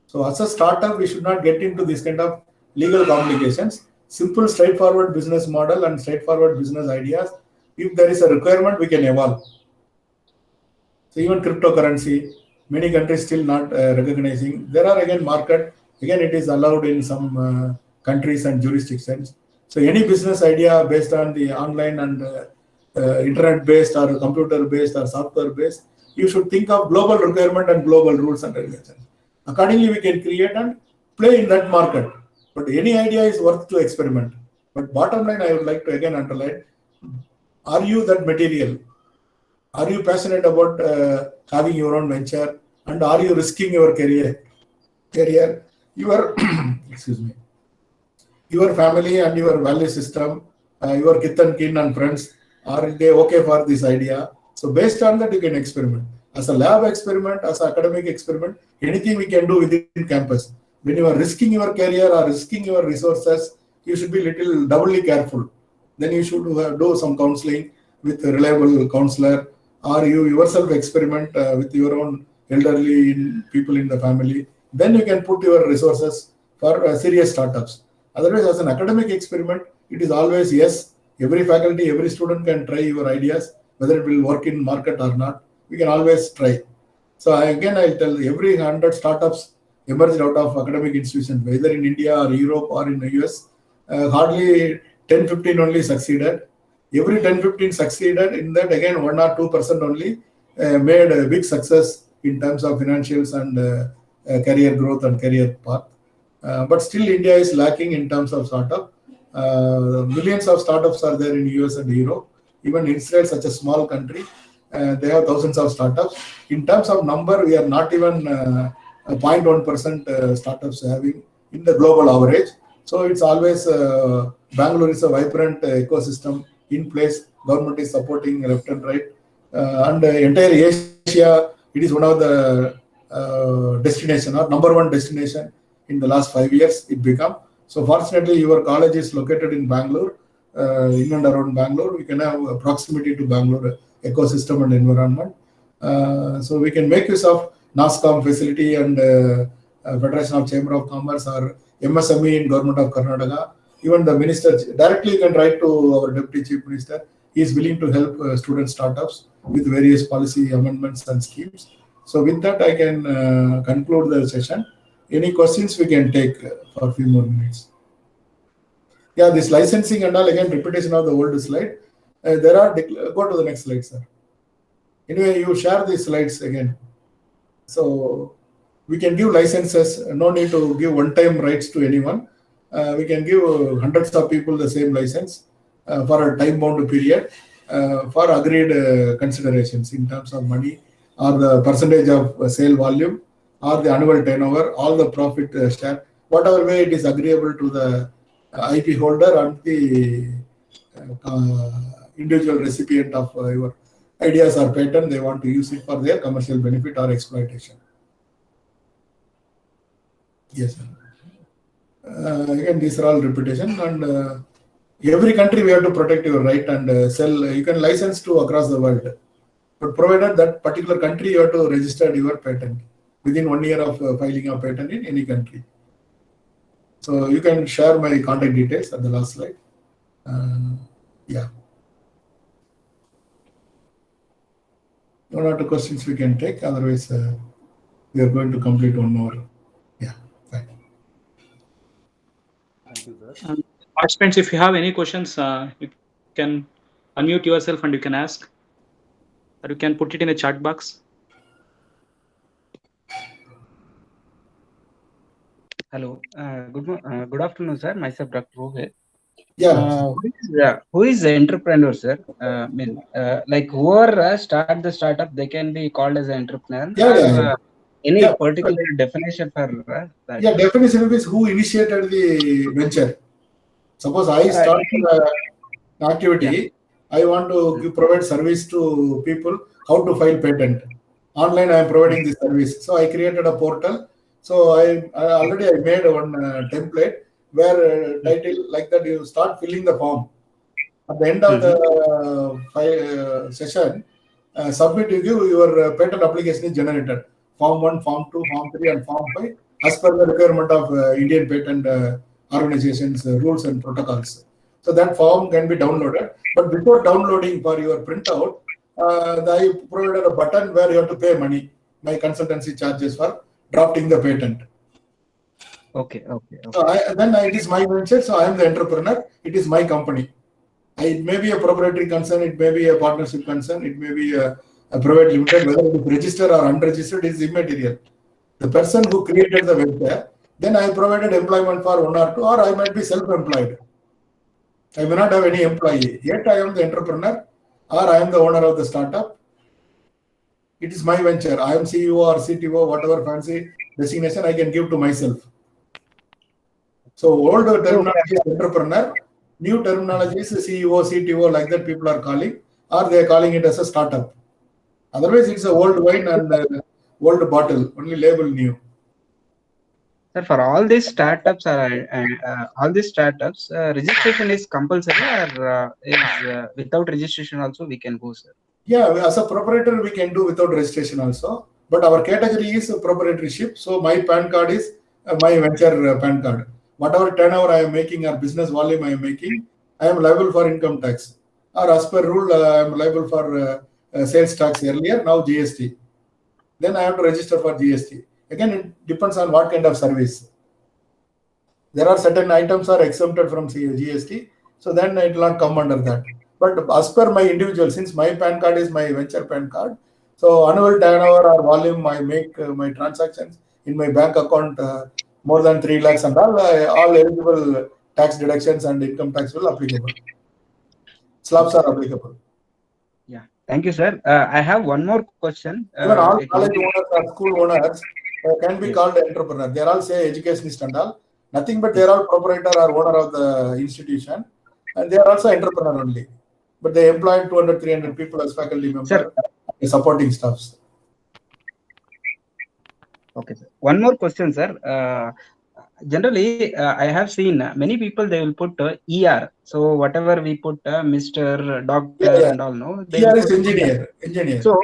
[SPEAKER 2] So as a startup, we should not get into this kind of legal complications. Simple, straightforward business model and straightforward business ideas. If there is a requirement, we can evolve. So even cryptocurrency, many countries still not recognizing. There are again market. Again, it is allowed in some countries and jurisdictions. So any business idea based on the online and internet-based or computer-based or software-based, you should think of global requirement and global rules and regulations. Accordingly, we can create and play in that market. But any idea is worth to experiment. But bottom line, I would like to again underline, are you that material? Are you passionate about having your own venture? And are you risking your career, your, excuse me, your family and your value system, your kith and kin and friends, are they okay for this idea? So based on that, you can experiment. As a lab experiment, as an academic experiment, anything we can do within campus. When you are risking your career or risking your resources, you should be little doubly careful. Then you should do some counseling with a reliable counselor, or you yourself experiment with your own elderly people in the family. Then you can put your resources for serious startups. Otherwise, as an academic experiment, it is always yes. Every faculty, every student can try your ideas, whether it will work in market or not. We can always try. So I'll tell every 100 startups emerged out of academic institutions, whether in India or Europe or in the US, hardly 10-15 only succeeded. Every 10-15 succeeded. In that, again, 1 or 2% only made a big success in terms of financials and career growth and career path. But still, India is lacking in terms of startup. Millions of startups are there in US and Europe. Even Israel, such a small country, they have thousands of startups. In terms of number, we are not even 0.1% startups having in the global average. So it's always Bangalore is a vibrant ecosystem in place. Government is supporting left and right, and entire Asia. It is one of the destination or number one destination in the last 5 years. It become. So fortunately, your college is located in Bangalore, in and around Bangalore. We can have a proximity to Bangalore ecosystem and environment. So we can make use of NASCOM facility and Federation of Chamber of Commerce or MSME in Government of Karnataka. Even the minister, directly you can write to our Deputy Chief Minister. He is willing to help student startups with various policy amendments and schemes. So with that, I can conclude the session. Any questions we can take for a few more minutes. Yeah, this licensing and all, again, repetition of the old slide. There are, go to the next slide, sir. Anyway, you share these slides again. So we can give licenses, no need to give one-time rights to anyone. We can give hundreds of people the same license for a time-bound period for agreed considerations in terms of money or the percentage of sale volume or the annual turnover, all the profit share, whatever way it is agreeable to the IP holder and the individual recipient of your ideas or patent, they want to use it for their commercial benefit or exploitation. Yes, sir. Again, these are all repetition, and every country we have to protect your right and sell. You can license to across the world, but provided that particular country you have to register your patent within 1 year of filing a patent in any country. So you can share my contact details at the last slide. Yeah. One or two questions we can take, otherwise we are going to complete 1 hour. Yeah, fine.
[SPEAKER 3] Thank you, sir.
[SPEAKER 5] And participants, if you have any questions, you can unmute yourself and you can ask, or you can put it in the chat box.
[SPEAKER 8] Hello. Good afternoon, sir. Myself, Dr. Rohit.
[SPEAKER 2] Yeah.
[SPEAKER 8] Who is the entrepreneur, sir? Like whoever start the startup, they can be called as an entrepreneur.
[SPEAKER 2] Yeah.
[SPEAKER 8] Any
[SPEAKER 2] Yeah.
[SPEAKER 8] particular definition for that?
[SPEAKER 2] Yeah, definition is who initiated the venture. Suppose I start an activity, I want to provide service to people how to file patent. Online, I am providing this service. So I created a portal. So I already made one template where title like that you start filling the form. At the end of the session, submit, you give your patent application is generated. Form 1, Form 2, Form 3 and Form 5 as per the requirement of Indian patent organizations rules and protocols. So that form can be downloaded. But before downloading for your printout, I provided a button where you have to pay money, my consultancy charges for drafting the patent.
[SPEAKER 8] Okay.
[SPEAKER 2] So then it is my venture, so I am the entrepreneur. It is my company. It may be a proprietary concern, it may be a partnership concern, it may be a private limited, whether it is registered or unregistered is immaterial. The person who created the venture, then I provided employment for 1 or 2, or I might be self-employed. I may not have any employee, yet I am the entrepreneur or I am the owner of the startup. It is my venture. I am CEO or CTO, whatever fancy designation I can give to myself. So old terminology is entrepreneur, new terminology is CEO, CTO, like that people are calling, or they are calling it as a startup. Otherwise, it's a old wine and old bottle, only label new.
[SPEAKER 8] Sir, for all these startups, registration is compulsory, or is without registration also we can go, sir?
[SPEAKER 2] Yeah, as a proprietor, we can do without registration also. But our category is proprietorship. So my PAN card is my venture PAN card. Whatever turnover I am making or business volume I am making, I am liable for income tax. Or as per rule, I am liable for sales tax earlier, now GST. Then I have to register for GST. Again, it depends on what kind of service. There are certain items are exempted from GST, so then it will not come under that. But as per my individual, since my PAN card is my venture PAN card, so annual turnover or volume I make my transactions in my bank account more than 3 lakhs and all eligible tax deductions and income tax will applicable. Slabs are applicable.
[SPEAKER 8] Yeah, thank you, sir. I have one more question.
[SPEAKER 2] Even all college owners or school owners can be called entrepreneur. They are all say educationist and all. Nothing but they are all proprietor or owner of the institution, and they are also entrepreneur only. But they employ 200, 300 people as faculty members, supporting staffs.
[SPEAKER 8] Okay, sir. One more question, sir. Generally, I have seen many people, they will put ER. So whatever we put Mr. Doctor and all, no?
[SPEAKER 2] ER is engineer.
[SPEAKER 8] So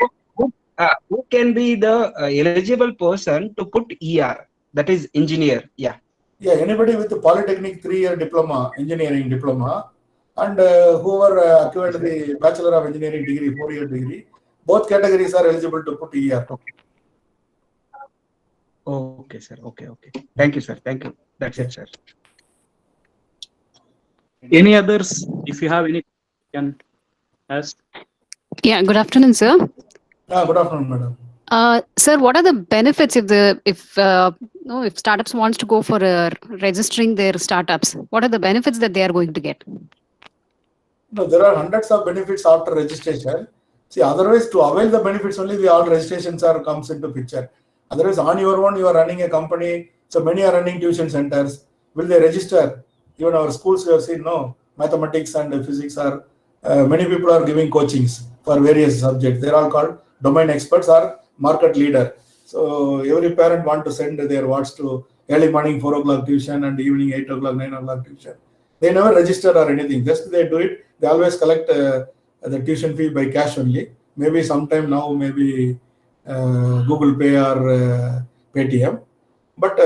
[SPEAKER 8] who can be the eligible person to put ER? That is engineer. Yeah.
[SPEAKER 2] Yeah, anybody with the polytechnic 3-year diploma, engineering diploma, and whoever acquired the Bachelor of Engineering degree, 4-year degree, both categories are eligible to put ER.
[SPEAKER 8] Okay, sir. Okay. Thank you, sir. Thank you. That's it, sir.
[SPEAKER 5] Any others? If you have any, can ask.
[SPEAKER 9] Yeah, good afternoon, sir.
[SPEAKER 2] Good afternoon, madam.
[SPEAKER 9] Sir, what are the benefits if startups wants to go for registering their startups? What are the benefits that they are going to get?
[SPEAKER 2] No, there are hundreds of benefits after registration. See, otherwise, to avail the benefits only, the all registrations are comes into picture. Otherwise, on your own, you are running a company. So many are running tuition centers. Will they register? Even our schools, we have seen, no, mathematics and physics are, many people are giving coachings for various subjects. They're all called domain experts or market leader. So every parent want to send their wards to early morning 4 o'clock tuition and evening 8 o'clock, 9 o'clock tuition. They never register or anything. Just they do it. They always collect the tuition fee by cash only. Maybe sometime now, maybe Google Pay or Paytm. But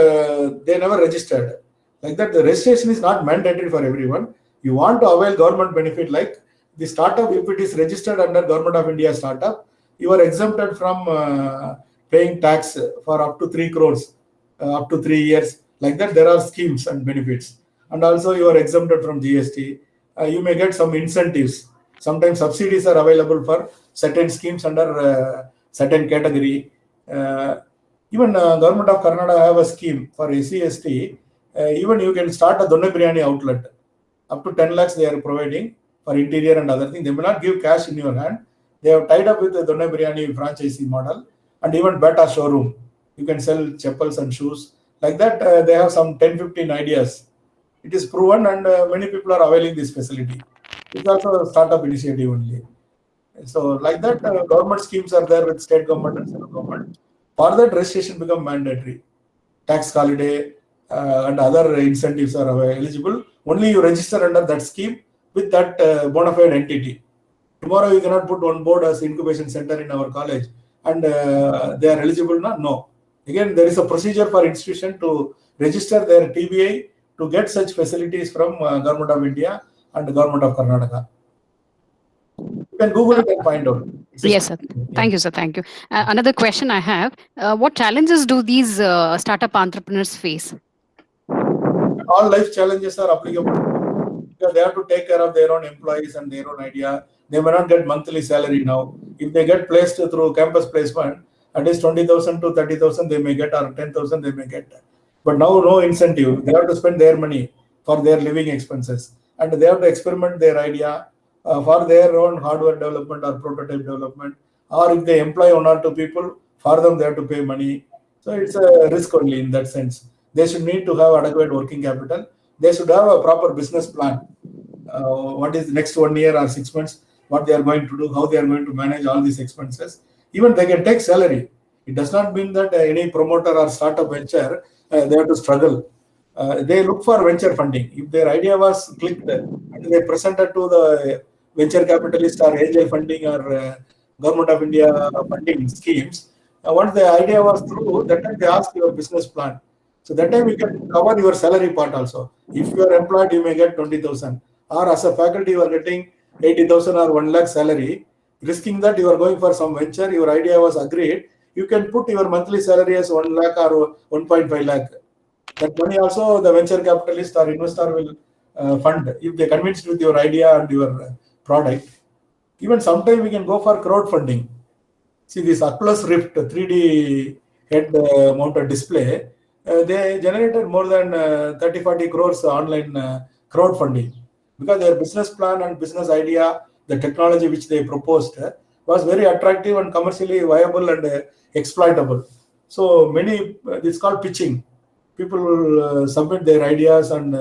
[SPEAKER 2] they never registered. Like that, the registration is not mandatory for everyone. You want to avail government benefit like the startup, if it is registered under Government of India startup, you are exempted from paying tax for up to 3 crores, up to 3 years. Like that, there are schemes and benefits. And also you are exempted from GST. You may get some incentives. Sometimes subsidies are available for certain schemes under certain category. Even Government of Karnataka have a scheme for SC/ST. Even you can start a Donne Biryani outlet. Up to 10 lakhs they are providing for interior and other things. They may not give cash in your hand. They have tied up with the Donne Biryani franchisee model and even Bata showroom. You can sell chappals and shoes. Like that, they have some 10-15 ideas. It is proven and many people are availing this facility. It's also a startup initiative only. So like that, government schemes are there with state government and central government. For that, registration become mandatory. Tax holiday and other incentives are eligible. Only you register under that scheme with that bona fide entity. Tomorrow you cannot put on board as incubation center in our college and they are eligible now? No. Again, there is a procedure for institution to register their TBI to get such facilities from Government of India and Government of Karnataka. You can Google it and find out.
[SPEAKER 9] Yes, sir. Thank you, sir. Thank you. Another question I have: what challenges do these startup entrepreneurs face?
[SPEAKER 2] All life challenges are applicable because they have to take care of their own employees and their own idea. They may not get monthly salary now. If they get placed through campus placement, at least 20,000 to 30,000 they may get, or 10,000 they may get. But now no incentive. They have to spend their money for their living expenses, and they have to experiment their idea for their own hardware development or prototype development. Or if they employ 1 or 2 people, for them they have to pay money. So it's a risk only in that sense. They should need to have adequate working capital. They should have a proper business plan. What is the next 1 year or 6 months, what they are going to do, how they are going to manage all these expenses. Even they can take salary. It does not mean that any promoter or startup venture, they have to struggle. They look for venture funding. If their idea was clicked and they presented to the venture capitalist or angel funding or Government of India funding schemes, once the idea was through, that time they ask your business plan. So that time you can cover your salary part also. If you are employed, you may get 20,000. Or as a faculty, you are getting 80,000 or 1 lakh salary. Risking that you are going for some venture, your idea was agreed, you can put your monthly salary as 1 lakh or 1.5 lakh. That money also the venture capitalist or investor will fund if they convinced with your idea and your product. Even sometimes we can go for crowdfunding. See this Oculus Rift 3D head mounted display, they generated more than 30-40 crores online crowdfunding because their business plan and business idea, the technology which they proposed was very attractive and commercially viable and exploitable. So many, it's called pitching. People will submit their ideas and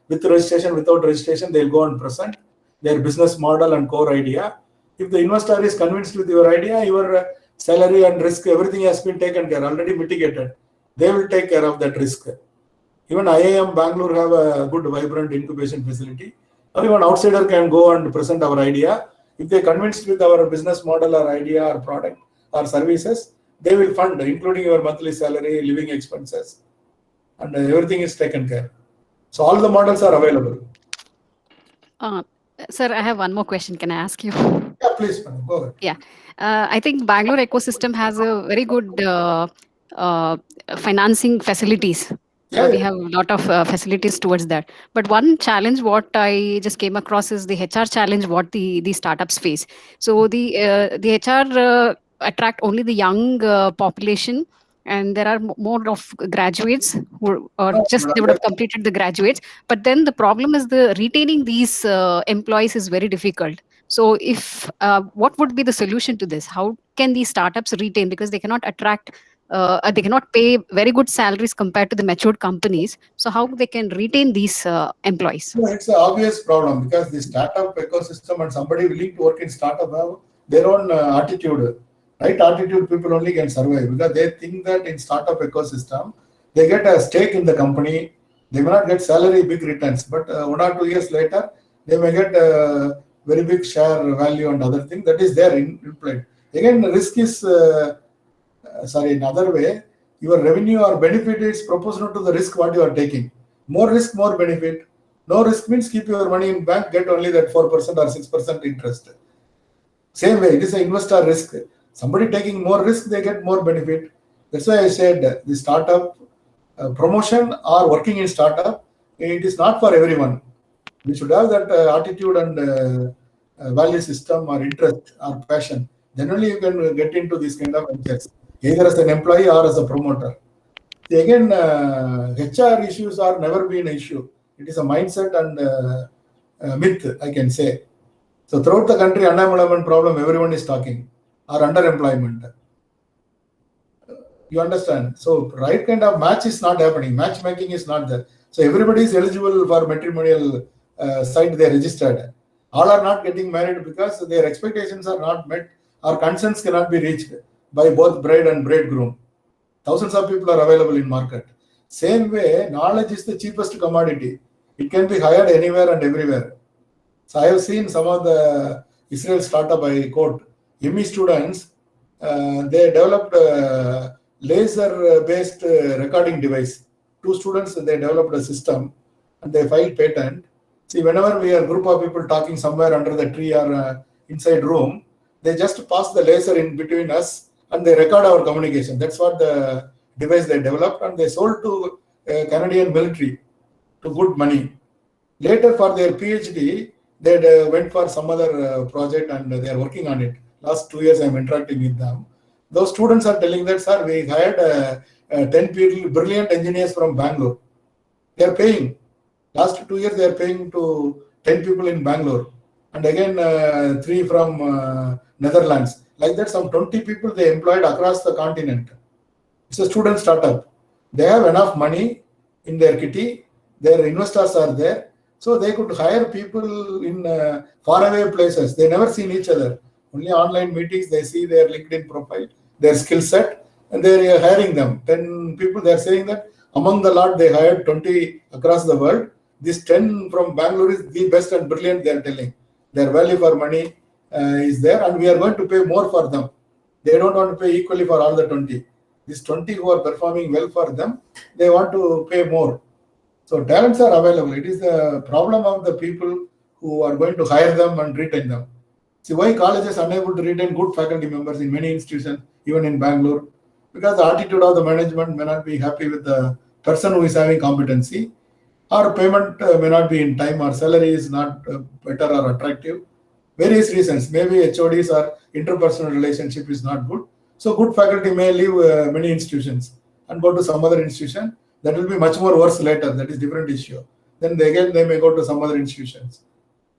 [SPEAKER 2] with registration, without registration, they'll go and present their business model and core idea. If the investor is convinced with your idea, your salary and risk, everything has been taken care, already mitigated. They will take care of that risk. Even IIM Bangalore have a good, vibrant incubation facility. Even outsider can go and present our idea. If they convinced with our business model or idea or product or services, they will fund, including your monthly salary, living expenses, and everything is taken care. So all the models are available.
[SPEAKER 9] Sir, I have one more question. Can I ask you?
[SPEAKER 2] Yeah, please, go ahead.
[SPEAKER 9] Yeah, I think Bangalore ecosystem has a very good financing facilities.
[SPEAKER 2] Yeah,
[SPEAKER 9] We have a lot of facilities towards that. But one challenge what I just came across is the HR challenge what the startups face. So the HR attract only the young population, and there are more of graduates who or
[SPEAKER 2] no,
[SPEAKER 9] just they would have completed the graduates. But then the problem is the retaining these employees is very difficult. So if what would be the solution to this? How can these startups retain, because they cannot attract they cannot pay very good salaries compared to the matured companies. So how they can retain these employees?
[SPEAKER 2] no, it's an obvious problem because the startup ecosystem and somebody willing to work in startup have their own attitude. Right attitude people only can survive because they think that in startup ecosystem they get a stake in the company. They may not get salary big returns, but 1 or 2 years later they may get a very big share value and other thing that is there in play. Again, the risk is another way. Your revenue or benefit is proportional to the risk what you are taking. More risk, more benefit. No risk means keep your money in bank, get only that 4% or 6% interest. Same way, it is an investor risk. Somebody taking more risk, they get more benefit. That's why I said the startup promotion or working in startup, it is not for everyone. We should have that attitude and value system or interest or passion. Then only you can get into this kind of ventures, either as an employee or as a promoter. Again, HR issues are never been an issue. It is a mindset and myth, I can say. So throughout the country, unemployment problem, everyone is talking, or underemployment. You understand? So right kind of match is not happening. Matchmaking is not there. So everybody is eligible for matrimonial site they registered. All are not getting married because their expectations are not met or consents cannot be reached by both bride and bridegroom. Thousands of people are available in market. Same way, knowledge is the cheapest commodity. It can be hired anywhere and everywhere. So I have seen some of the Israel startup, I quote, ME students, they developed a laser-based recording device. 2 students, they developed a system and they filed patent. See, whenever we are a group of people talking somewhere under the tree or inside room, they just pass the laser in between us and they record our communication. That's what the device they developed and they sold to Canadian military to good money. Later for their PhD, they went for some other project and they are working on it. Last 2 years I'm interacting with them. Those students are telling that, sir, we hired 10 brilliant engineers from Bangalore. They are paying. Last 2 years they are paying to 10 people in Bangalore. And again 3 from Netherlands. Like that, some 20 people they employed across the continent. It's a student startup. They have enough money in their kitty. Their investors are there. So they could hire people in faraway places. They never seen each other. Only online meetings, they see their LinkedIn profile, their skill set, and they're hiring them. 10 people, they're saying that among the lot, they hired 20 across the world. This 10 from Bangalore is the best and brilliant, they're telling. Their value for money is there, and we are going to pay more for them. They don't want to pay equally for all the 20. These 20 who are performing well for them, they want to pay more. So talents are available. It is the problem of the people who are going to hire them and retain them. See why colleges are unable to retain good faculty members in many institutions, even in Bangalore, because the attitude of the management may not be happy with the person who is having competency, or payment may not be in time, or salary is not better or attractive. Various reasons. Maybe HODs or interpersonal relationship is not good. So good faculty may leave many institutions and go to some other institution. That will be much more worse later. That is different issue. Then they may go to some other institutions.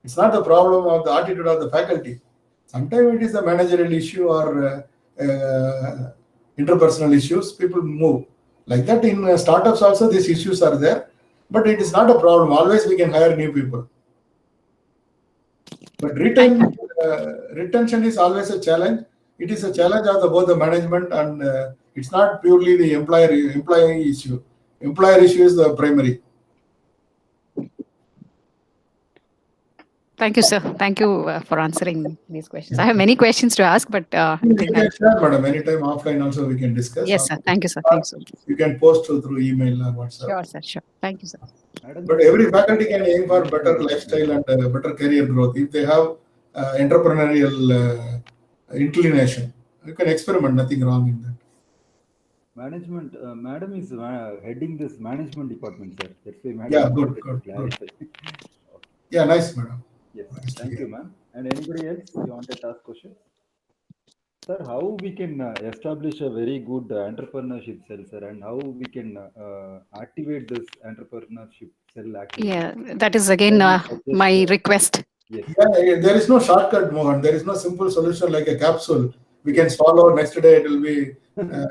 [SPEAKER 2] It's not the problem of the attitude of the faculty. Sometimes it is the managerial issue or interpersonal issues. People move. Like that in startups also these issues are there. But it is not a problem. Always we can hire new people. But retention is always a challenge. It is a challenge of both the management and it's not purely the employee issue. Employer issue is the primary.
[SPEAKER 9] Thank you, sir. Thank you for answering these questions. I have many questions to ask, but
[SPEAKER 2] Sure, madam. Anytime offline also we can discuss.
[SPEAKER 9] Yes, sir. Thank you, sir. Thanks so much.
[SPEAKER 2] You can post through email or WhatsApp.
[SPEAKER 9] Sure, sir. Sure. Thank you, sir.
[SPEAKER 2] But every faculty can aim for better lifestyle and better career growth if they have entrepreneurial inclination. You can experiment. Nothing wrong in that.
[SPEAKER 3] Management, madam is heading this management department, sir. That's why madam.
[SPEAKER 2] Yeah,
[SPEAKER 3] wanted
[SPEAKER 2] good.
[SPEAKER 3] to clarify.
[SPEAKER 2] Yeah, nice, madam.
[SPEAKER 3] Yes,
[SPEAKER 2] Nice to
[SPEAKER 3] thank
[SPEAKER 2] hear.
[SPEAKER 3] you, ma'am. And anybody else you wanted to ask questions? Sir, how we can establish a very good entrepreneurship cell, sir, and how we can activate this entrepreneurship cell activity?
[SPEAKER 9] Yeah, that is again my request.
[SPEAKER 3] Yes.
[SPEAKER 2] Yeah, there is no shortcut, Mohan. There is no simple solution like a capsule. We can swallow next day. It will be.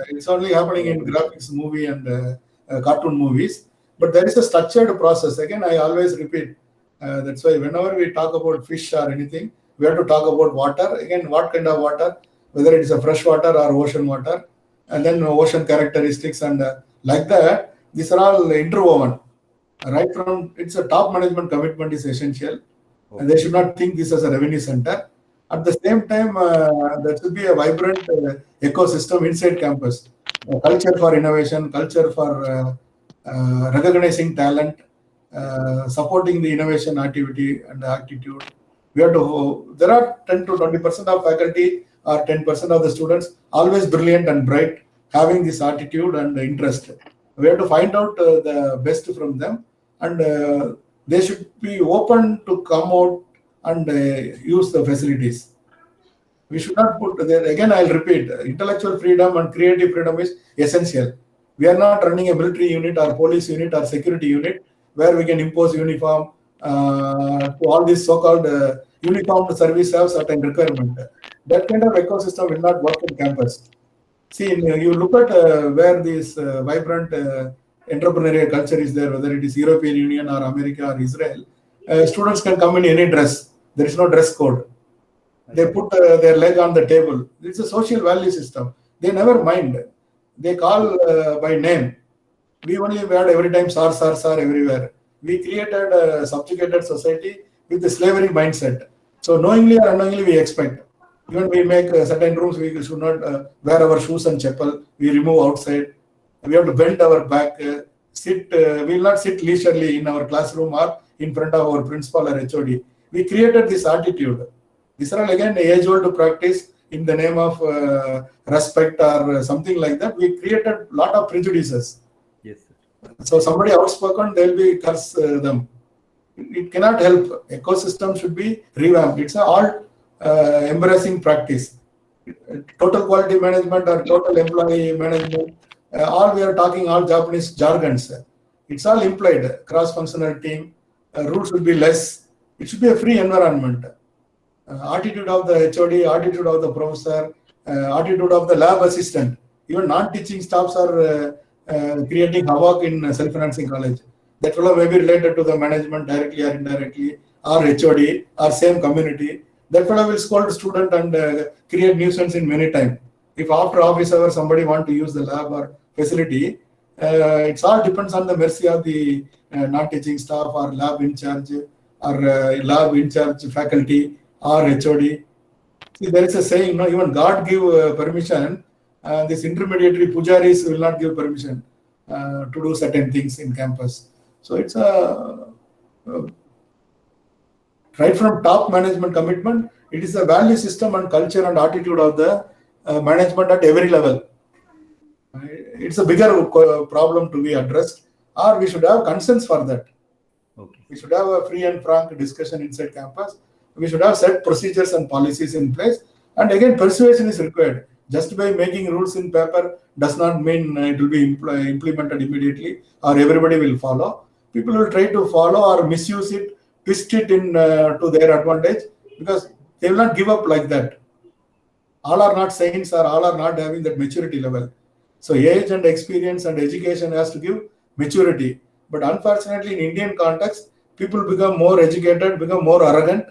[SPEAKER 2] It's only happening in graphics movie and cartoon movies. But there is a structured process. Again, I always repeat. That's why whenever we talk about fish or anything, we have to talk about water. Again, what kind of water? Whether it is a fresh water or ocean water, and then ocean characteristics and like that. These are all interwoven. Right from it's a top management commitment is essential. And they should not think this as a revenue center. At the same time, there should be a vibrant ecosystem inside campus. A culture for innovation, culture for recognizing talent, supporting the innovation activity and attitude. We have to. There are 10 to 20% of faculty or 10% of the students always brilliant and bright, having this attitude and interest. We have to find out the best from them, and they should be open to come out and use the facilities. We should not put there again. I'll repeat: intellectual freedom and creative freedom is essential. We are not running a military unit or police unit or security unit where we can impose uniform to all these so-called uniformed service have certain requirement. That kind of ecosystem will not work in campus. See, you look at where this vibrant entrepreneurial culture is there, whether it is European Union or America or Israel, students can come in any dress. There is no dress code. They put their leg on the table. It's a social value system. They never mind. They call by name. We only had every time sir, sir, sir everywhere. We created a subjugated society with the slavery mindset. So knowingly or unknowingly we expect. Even we make certain rooms, we should not wear our shoes and chapel. We remove outside. We have to bend our back, sit. We will not sit leisurely in our classroom or in front of our principal or HOD. We created this attitude. These are all again age-old practice in the name of respect or something like that. We created a lot of prejudices.
[SPEAKER 3] Yes, sir.
[SPEAKER 2] So somebody outspoken, they'll be curse them. It cannot help. Ecosystem should be revamped. It's a all embracing practice. Total quality management or total employee management. All we are talking all Japanese jargons. It's all implied. Cross-functional team. Rules should be less. It should be a free environment. Attitude of the HOD, attitude of the professor, attitude of the lab assistant. Even non-teaching staffs are creating havoc in self-financing college. That fellow may be related to the management directly or indirectly, or HOD, or same community. That fellow will scold student and create nuisance in many times. If after office hours somebody want to use the lab or facility, it's all depends on the mercy of the non-teaching staff or lab in charge or lab in charge faculty or HOD. See, there is a saying, no, even God give permission. This intermediary pujaris will not give permission to do certain things in campus. So it's a right from top management commitment. It is a value system and culture and attitude of the management at every level. It's a bigger problem to be addressed, or we should have consensus for that.
[SPEAKER 3] Okay.
[SPEAKER 2] We should have a free and frank discussion inside campus. We should have set procedures and policies in place. And again, persuasion is required. Just by making rules in paper does not mean it will be implemented immediately or everybody will follow. People will try to follow or misuse it, twist it in to their advantage, because they will not give up like that. All are not saints or all are not having that maturity level. So age and experience and education has to give maturity. But unfortunately, in Indian context, people become more educated, become more arrogant.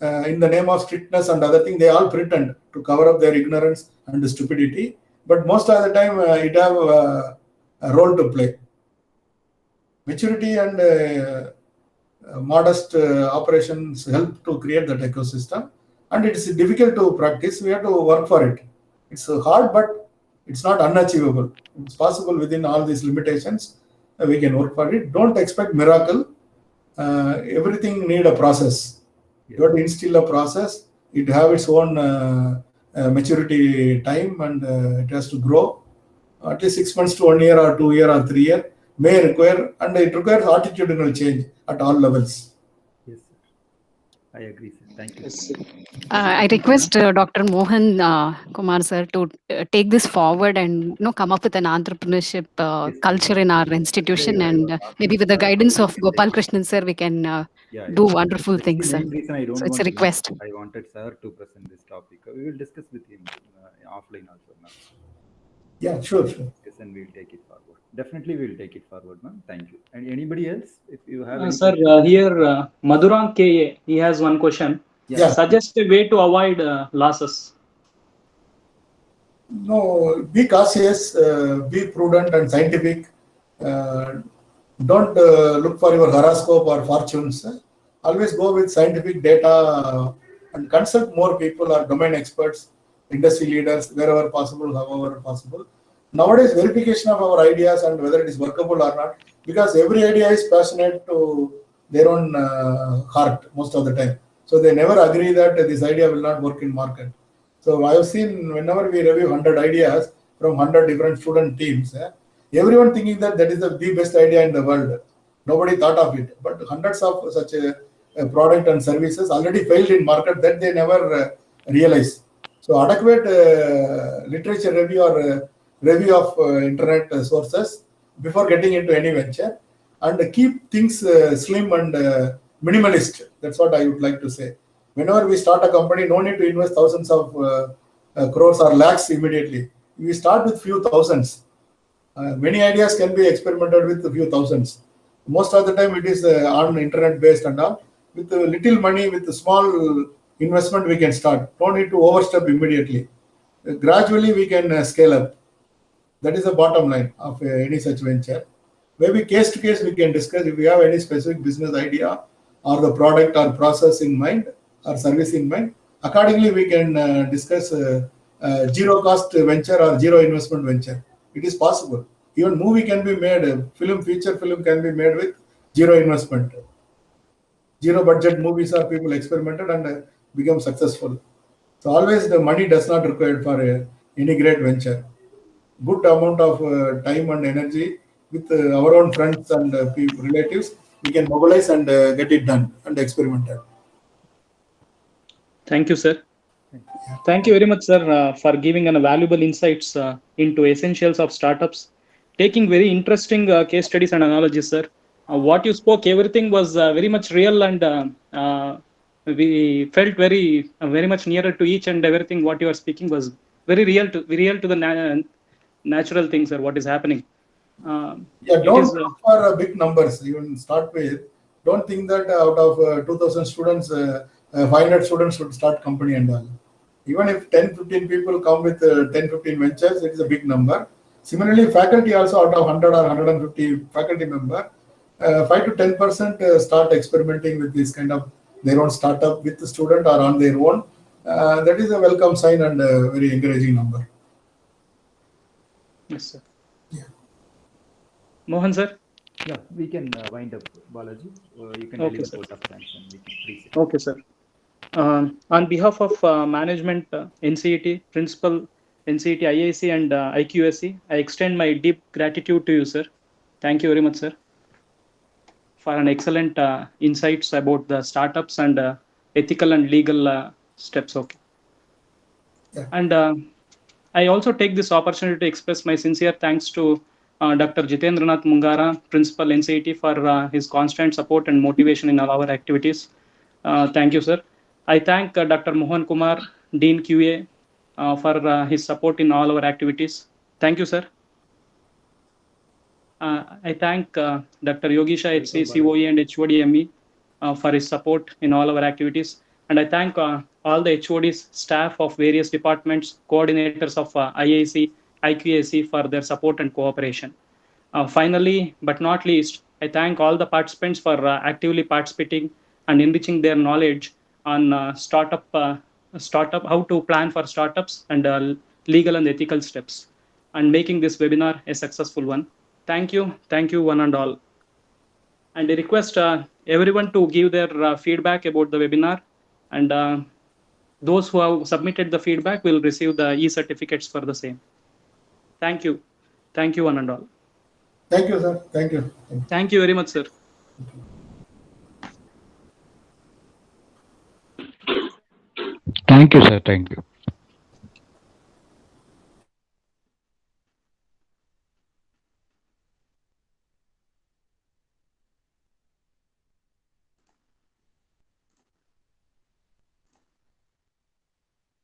[SPEAKER 2] In the name of strictness and other things, they all pretend to cover up their ignorance and stupidity. But most of the time, it have a role to play. Maturity and modest operations help to create that ecosystem. And it's difficult to practice. We have to work for it. It's hard, but it's not unachievable. It's possible within all these limitations. We can work for it. Don't expect miracle. Everything need a process. You have to instill a process. It have its own maturity time, and it has to grow. at least 6 months to 1 year or 2 year or 3 year may require, and it requires attitudinal change at all levels.
[SPEAKER 3] Yes, sir. I agree, sir. Thank you.
[SPEAKER 1] Yes.
[SPEAKER 9] I request Dr. Mohan Kumar sir to take this forward and come up with an entrepreneurship
[SPEAKER 3] Yes, sir.
[SPEAKER 9] culture in our institution,
[SPEAKER 3] Yeah,
[SPEAKER 9] and
[SPEAKER 3] yeah.
[SPEAKER 9] maybe with the guidance of Gopal Krishnan sir, we can
[SPEAKER 3] Yeah,
[SPEAKER 9] do
[SPEAKER 3] yeah.
[SPEAKER 9] wonderful
[SPEAKER 3] That's
[SPEAKER 9] things,
[SPEAKER 3] the
[SPEAKER 9] sir.
[SPEAKER 3] main reason I don't
[SPEAKER 9] So it's
[SPEAKER 3] want
[SPEAKER 9] a request.
[SPEAKER 3] I wanted sir to present this topic. We will discuss with him offline also, ma'am.
[SPEAKER 2] Yeah, sure.
[SPEAKER 3] Yes, and we'll take it forward. Definitely, we'll take it forward, ma'am. Thank you. And anybody else, if you have any
[SPEAKER 5] Sir,
[SPEAKER 3] questions?
[SPEAKER 5] here Madhurang KA, he has one question.
[SPEAKER 2] Yeah.
[SPEAKER 5] Suggest a way to avoid losses.
[SPEAKER 2] No, be cautious, be prudent and scientific. Don't look for your horoscope or fortunes. Always go with scientific data and consult more people or domain experts, industry leaders, wherever possible, however possible. Nowadays, verification of our ideas and whether it is workable or not, because every idea is passionate to their own heart most of the time. So they never agree that this idea will not work in market. So I have seen whenever we review 100 ideas from 100 different student teams, everyone thinking that is the best idea in the world. Nobody thought of it, but hundreds of such a product and services already failed in market that they never realize. So adequate literature review or review of internet sources before getting into any venture, and keep things slim and minimalist. That's what I would like to say. Whenever we start a company, no need to invest thousands of crores or lakhs immediately. We start with few thousands. Many ideas can be experimented with a few thousands. Most of the time it is on internet based and all. With little money, with a small investment, we can start. Don't need to overstep immediately. Gradually we can scale up. That is the bottom line of any such venture. Maybe case to case we can discuss if we have any specific business idea or the product or process in mind or service in mind. Accordingly, we can discuss zero cost venture or zero investment venture. It is possible. Even movie can be made, feature film can be made with zero investment. Zero budget movies are people experimented and become successful. So always the money does not required for any great venture. Good amount of time and energy with our own friends and relatives, we can mobilize and get it done and experimented.
[SPEAKER 5] Thank you, sir. Thank you very much, sir, for giving an valuable insights into essentials of startups, taking very interesting case studies and analogies, sir. What you spoke, everything was very much real, and we felt very much nearer to each and everything. What you are speaking was very real to the natural things, or what is happening.
[SPEAKER 2] Don't look for big numbers. Even start with. Don't think that out of 2,000 students, 500 students should start company and all. Even if 10-15 people come with 10-15 ventures, it is a big number. Similarly, faculty also out of 100 or 150 faculty member, 5 to 10% start experimenting with this kind of their own startup with the student or on their own. That is a welcome sign and a very encouraging number.
[SPEAKER 5] Yes, sir.
[SPEAKER 2] Yeah.
[SPEAKER 5] Mohan, sir?
[SPEAKER 3] Yeah, we can wind up, Balaji. You can
[SPEAKER 5] Okay,
[SPEAKER 3] deliver
[SPEAKER 5] sir.
[SPEAKER 3] vote of thanks and we can proceed.
[SPEAKER 5] Okay, sir. On behalf of management, NCET, principal, NCET, IIC, and IQSC, I extend my deep gratitude to you, sir. Thank you very much, sir, for an excellent insights about the startups and ethical and legal steps. Okay.
[SPEAKER 2] Yeah.
[SPEAKER 5] And I also take this opportunity to express my sincere thanks to Dr. Jitendranath Mungara, Principal NCET, for his constant support and motivation in all our activities. Thank you, sir. I thank Dr. Mohan Kumar, Dean QA, for his support in all our activities. Thank you, sir. I thank Dr. Yogisha HC, COE, and HODME for his support in all our activities. And I thank all the HODs, staff of various departments, coordinators of IIC, IQAC for their support and cooperation. Finally, but not least, I thank all the participants for actively participating and enriching their knowledge on startup, how to plan for startups and legal and ethical steps, and making this webinar a successful one. Thank you one and all. And I request everyone to give their feedback about the webinar, and those who have submitted the feedback will receive the e-certificates for the same. Thank you. Thank you, one and all.
[SPEAKER 2] Thank you, sir. Thank you.
[SPEAKER 5] Thank you very much, sir.
[SPEAKER 3] Thank you, sir. Thank you.